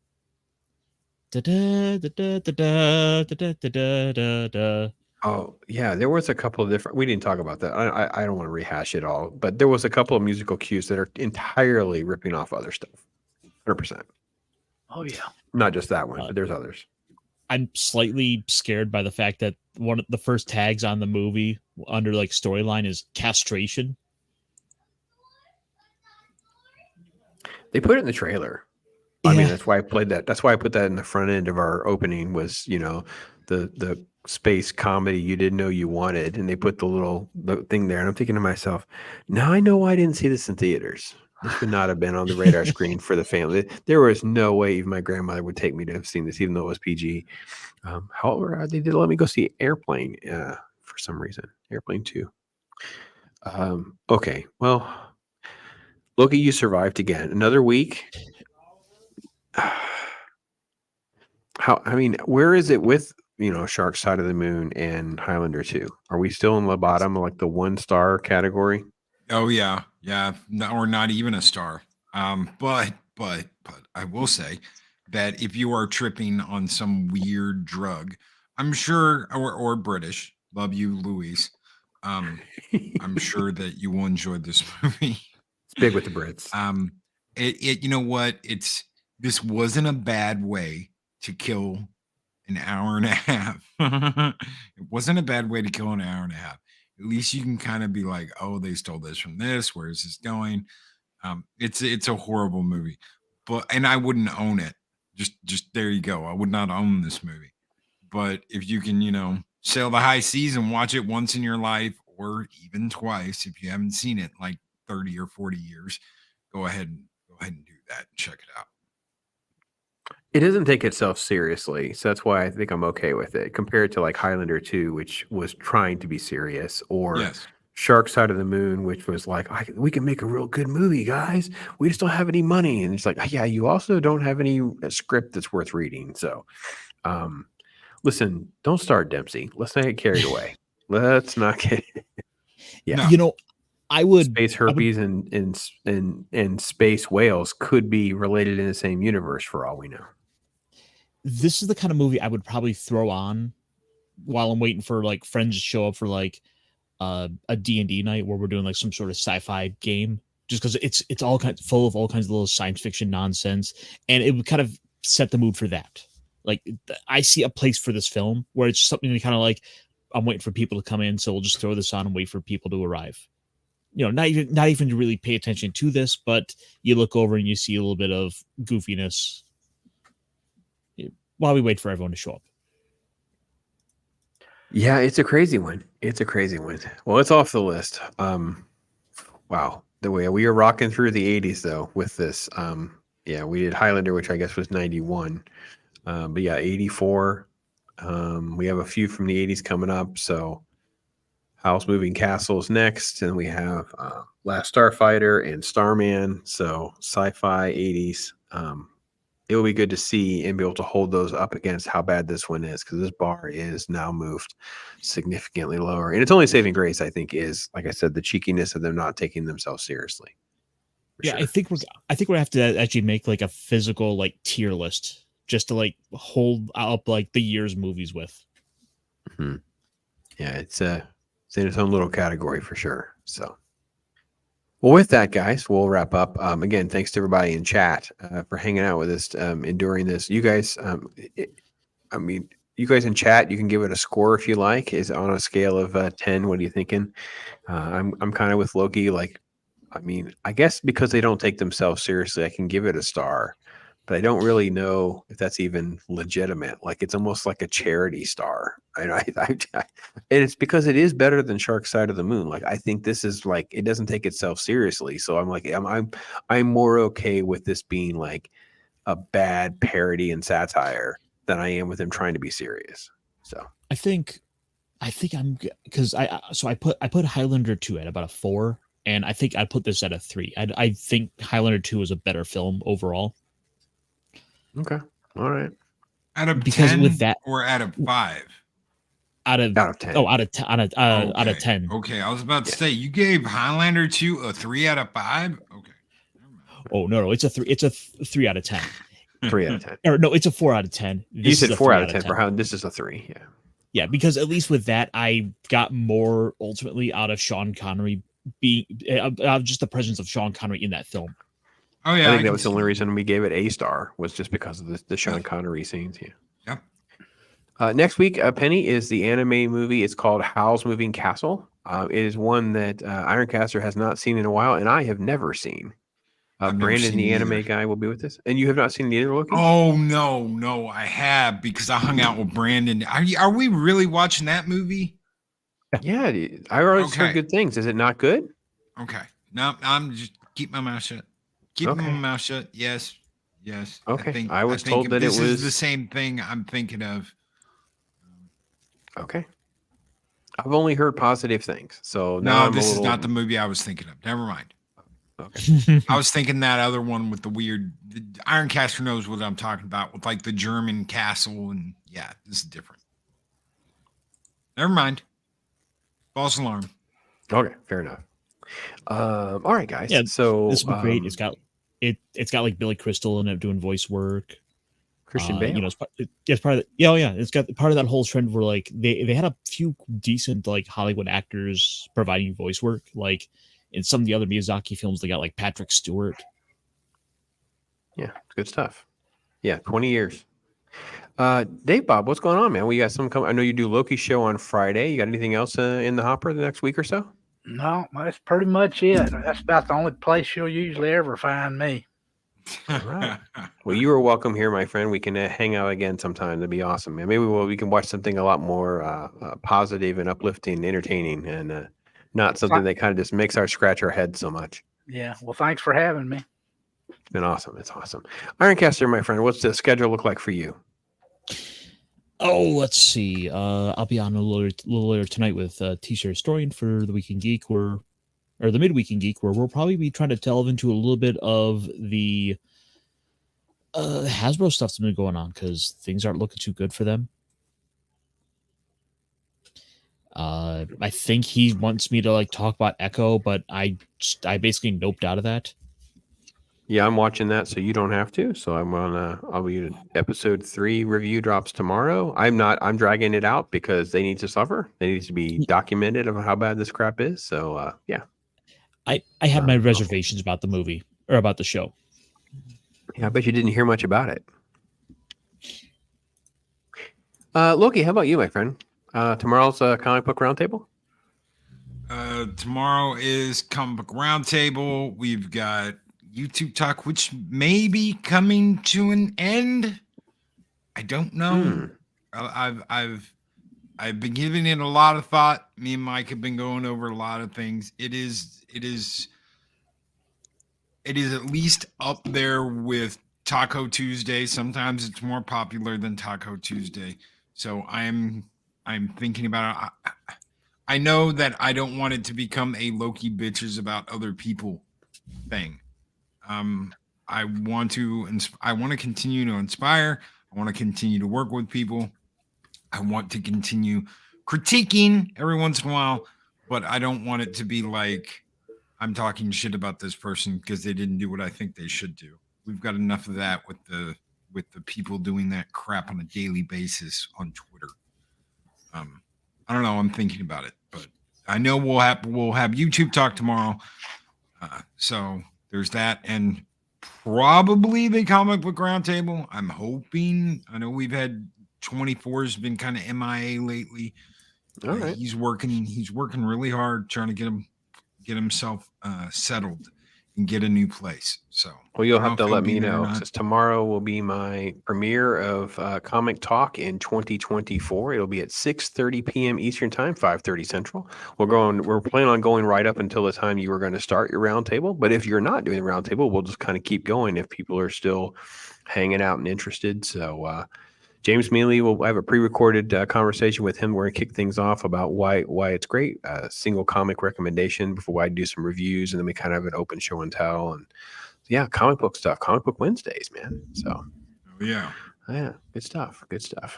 Da da da da da da da da da da. Oh, yeah, there was a couple of different. We didn't talk about that. I don't want to rehash it all, but there was a couple of musical cues that are entirely ripping off other stuff. 100%. Oh yeah, not just that one, but there's others. I'm slightly scared by the fact that one of the first tags on the movie under like storyline is castration. They put it in the trailer. Yeah. I mean, that's why I played that. That's why I put that in the front end of our opening was, you know, the space comedy you didn't know you wanted. And they put the thing there. And I'm thinking to myself, now I know why I didn't see this in theaters. This would not have been on the radar screen for the family. There was no way even my grandmother would take me to have seen this, even though it was PG. However, they did let me go see Airplane for some reason. Airplane 2. Okay, well, Loki, you survived again. Another week. Where is it with, you know, Shark Side of the Moon and Highlander 2? Are we still in the bottom of like the 1-star category? Oh yeah, or not even a star. But I will say that if you are tripping on some weird drug, I'm sure, or British, love you, Louise. I'm sure that you will enjoy this movie. It's big with the Brits. You know what? This wasn't a bad way to kill an hour and a half. It wasn't a bad way to kill an hour and a half. At least you can kind of be like, oh, they stole this from this. Where is this going? It's a horrible movie, and I wouldn't own it. Just there you go. I would not own this movie. But if you can, you know, sail the high seas and watch it once in your life, or even twice, if you haven't seen it in like 30 or 40 years, go ahead and do that and check it out. It doesn't take itself seriously, so that's why I think I'm okay with it compared to like Highlander 2, which was trying to be serious, or Shark Side of the Moon, which was like, we can make a real good movie, guys. We just don't have any money, and it's like, yeah, you also don't have any script that's worth reading. So, listen, don't start Dempsey. Let's not get carried away. Let's not get. Yeah, no. You know, I would space herpes and space whales could be related in the same universe for all we know. This is the kind of movie I would probably throw on while I'm waiting for like friends to show up for like a D&D night where we're doing like some sort of sci-fi game, just because it's all kinds full of all kinds of little science fiction nonsense, and it would kind of set the mood for that. Like I see a place for this film where it's something to kind of like, I'm waiting for people to come in, so we'll just throw this on and wait for people to arrive. You know, not even to really pay attention to this, but you look over and you see a little bit of goofiness while we wait for everyone to show up. Yeah, it's a crazy one. Well, it's off the list. Wow. The way we are rocking through the 80s though with this. Yeah, we did Highlander, which I guess was 91. But yeah, 84. We have a few from the 80s coming up. So House Moving Castles next, and we have Last Starfighter and Starman. So sci-fi 80s. It will be good to see and be able to hold those up against how bad this one is, because this bar is now moved significantly lower. And it's only saving grace, I think, is, like I said, the cheekiness of them not taking themselves seriously. Yeah, sure. I think we have to actually make like a physical like tier list just to like hold up like the year's movies with. Mm-hmm. Yeah, it's in its own little category for sure. So. Well, with that, guys, we'll wrap up. Again, thanks to everybody in chat for hanging out with us, enduring this. You guys, I mean, you guys in chat, you can give it a score if you like. Is on a scale of 10. What are you thinking? I'm kind of with Loki. Like, I mean, I guess because they don't take themselves seriously, I can give it a star, but I don't really know if that's even legitimate. Like, it's almost like a charity star. And and it's because it is better than Shark Side of the Moon. Like, I think this is like, it doesn't take itself seriously. So I'm like, I'm more okay with this being like a bad parody and satire than I am with him trying to be serious. So I think I'm because I put Highlander 2 at about a 4, and I think I'd put this at a 3. I think Highlander 2 is a better film overall. Okay, all right. Out of Because 10 with that, or out of 5? Out of 10. Oh, out of 10. Out of 10. Okay, I was about to say you gave Highlander 2 a 3 out of 5. Okay. Oh no, it's a 3. It's a 3 out of 10. 3 out of 10. Or no, it's a 4 out of 10. You said 4 out of 10 for how this is a 3. Yeah. Yeah, because at least with that, I got more ultimately out of Sean Connery being just the presence of Sean Connery in that film. Oh yeah, I think that was the only reason we gave it a star, was just because of the Sean Connery scenes. Yeah. Yep. Next week, Penny, is the anime movie. It's called Howl's Moving Castle. It is one that Ironcaster has not seen in a while, and I have never seen. Brandon, the anime guy, will be with us, and you have not seen it either, Loki? Oh no, I have, because I hung out with Brandon. Are we really watching that movie? Yeah, I always heard good things. Is it not good? Okay, no, I'm just keep my mouth shut. Keep my mouth shut. Yes. Okay, I was told that it was the same thing I'm thinking of. Okay, I've only heard positive things, so no, this is not the movie I was thinking of. Never mind. Okay. I was thinking that other one with the weird. Ironcaster knows what I'm talking about, with like the German castle, and yeah, this is different. Never mind. False alarm. Okay, fair enough. All right, guys. Yeah, so this would be great. It's got like Billy Crystal in it doing voice work. Christian Bale. You know, it's part of the, it's got part of that whole trend where like they had a few decent like Hollywood actors providing voice work. Like in some of the other Miyazaki films, they got like Patrick Stewart. Yeah, good stuff. Yeah, 20 years. Dave Bob, what's going on, man? We got some I know you do Loki show on Friday. You got anything else in the hopper the next week or so? No, that's pretty much it. That's about the only place you'll usually ever find me. All right. Well, you are welcome here, my friend. We can hang out again sometime. That'd be awesome, man. Maybe we can watch something a lot more positive and uplifting, and entertaining, and not something that kind of just makes our scratch our head so much. Yeah. Well, thanks for having me. It's been awesome. It's awesome. Ironcaster, my friend, what's the schedule look like for you? Oh, let's see. I'll be on a little later tonight with T-shirt Historian for the Weekend Geek, or the Midweek in Geek, where we'll probably be trying to delve into a little bit of the Hasbro stuff that's been going on, because things aren't looking too good for them. I think he wants me to like talk about Echo, but I basically noped out of that. Yeah, I'm watching that, so you don't have to. So I'm on. I'll be episode 3 review drops tomorrow. I'm dragging it out because they need to suffer. They need to be documented of how bad this crap is. So yeah. I have my reservations about the movie, or about the show. Yeah, I bet you didn't hear much about it. Loki, how about you, my friend? Tomorrow's comic book roundtable. Tomorrow is comic book roundtable. We've got YouTube talk, which may be coming to an end. I don't know. I've been giving it a lot of thought. Me and Mike have been going over a lot of things. It is at least up there with Taco Tuesday. Sometimes it's more popular than Taco Tuesday. So I'm thinking about it. I know that I don't want it to become a Loki bitches about other people thing. I want to continue to inspire. I want to continue to work with people. I want to continue critiquing every once in a while, but I don't want it to be like I'm talking shit about this person because they didn't do what I think they should do. We've got enough of that with the people doing that crap on a daily basis on Twitter. I don't know. I'm thinking about it, but I know we'll have YouTube talk tomorrow. So there's that, and probably the comic book roundtable. I'm hoping. I know we've had 24 has been kind of MIA lately. All right. He's working really hard trying to get himself settled and get a new place. So, Well, you'll I don't have to if he'll let be me there or know, not. because tomorrow will be my premiere of Comic Talk in 2024. It'll be at 6:30 p.m. Eastern Time, 5:30 Central. We're planning on going right up until the time you were going to start your roundtable. But if you're not doing the roundtable, we'll just kind of keep going if people are still hanging out and interested. So James Mealy will have a pre-recorded conversation with him. We're going to kick things off about why it's great. Single comic recommendation before I do some reviews, and then we kind of have an open show and tell. And yeah, comic book stuff, comic book Wednesdays, man. So Yeah. good stuff.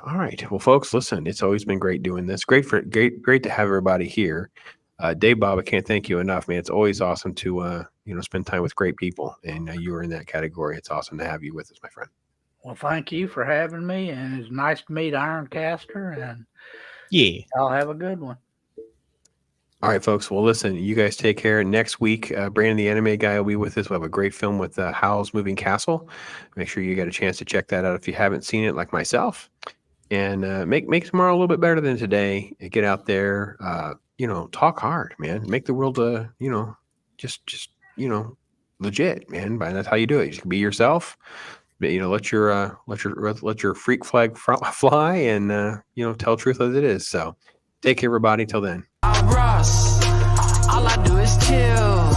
All right, well, folks, listen, it's always been great doing this. Great to have everybody here. Dave, Bob, I can't thank you enough, man. It's always awesome to spend time with great people, and you are in that category. It's awesome to have you with us, my friend. Well, thank you for having me, and it's nice to meet Ironcaster, and Yeah. y'all have a good one. All right, folks. Well, listen, you guys take care. Next week, Brandon, the anime guy, will be with us. We'll have a great film with Howl's Moving Castle. Make sure you get a chance to check that out if you haven't seen it, like myself. And make tomorrow a little bit better than today. Get out there, talk hard, man. Make the world, just legit, man. And that's how you do it. You can be yourself. Let your freak flag fly, and tell truth as it is. So, take care, everybody. Till then. All I do is chill.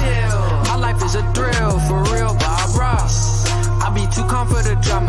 My life is a thrill, for real, Bob Ross. I be too calm for the drama.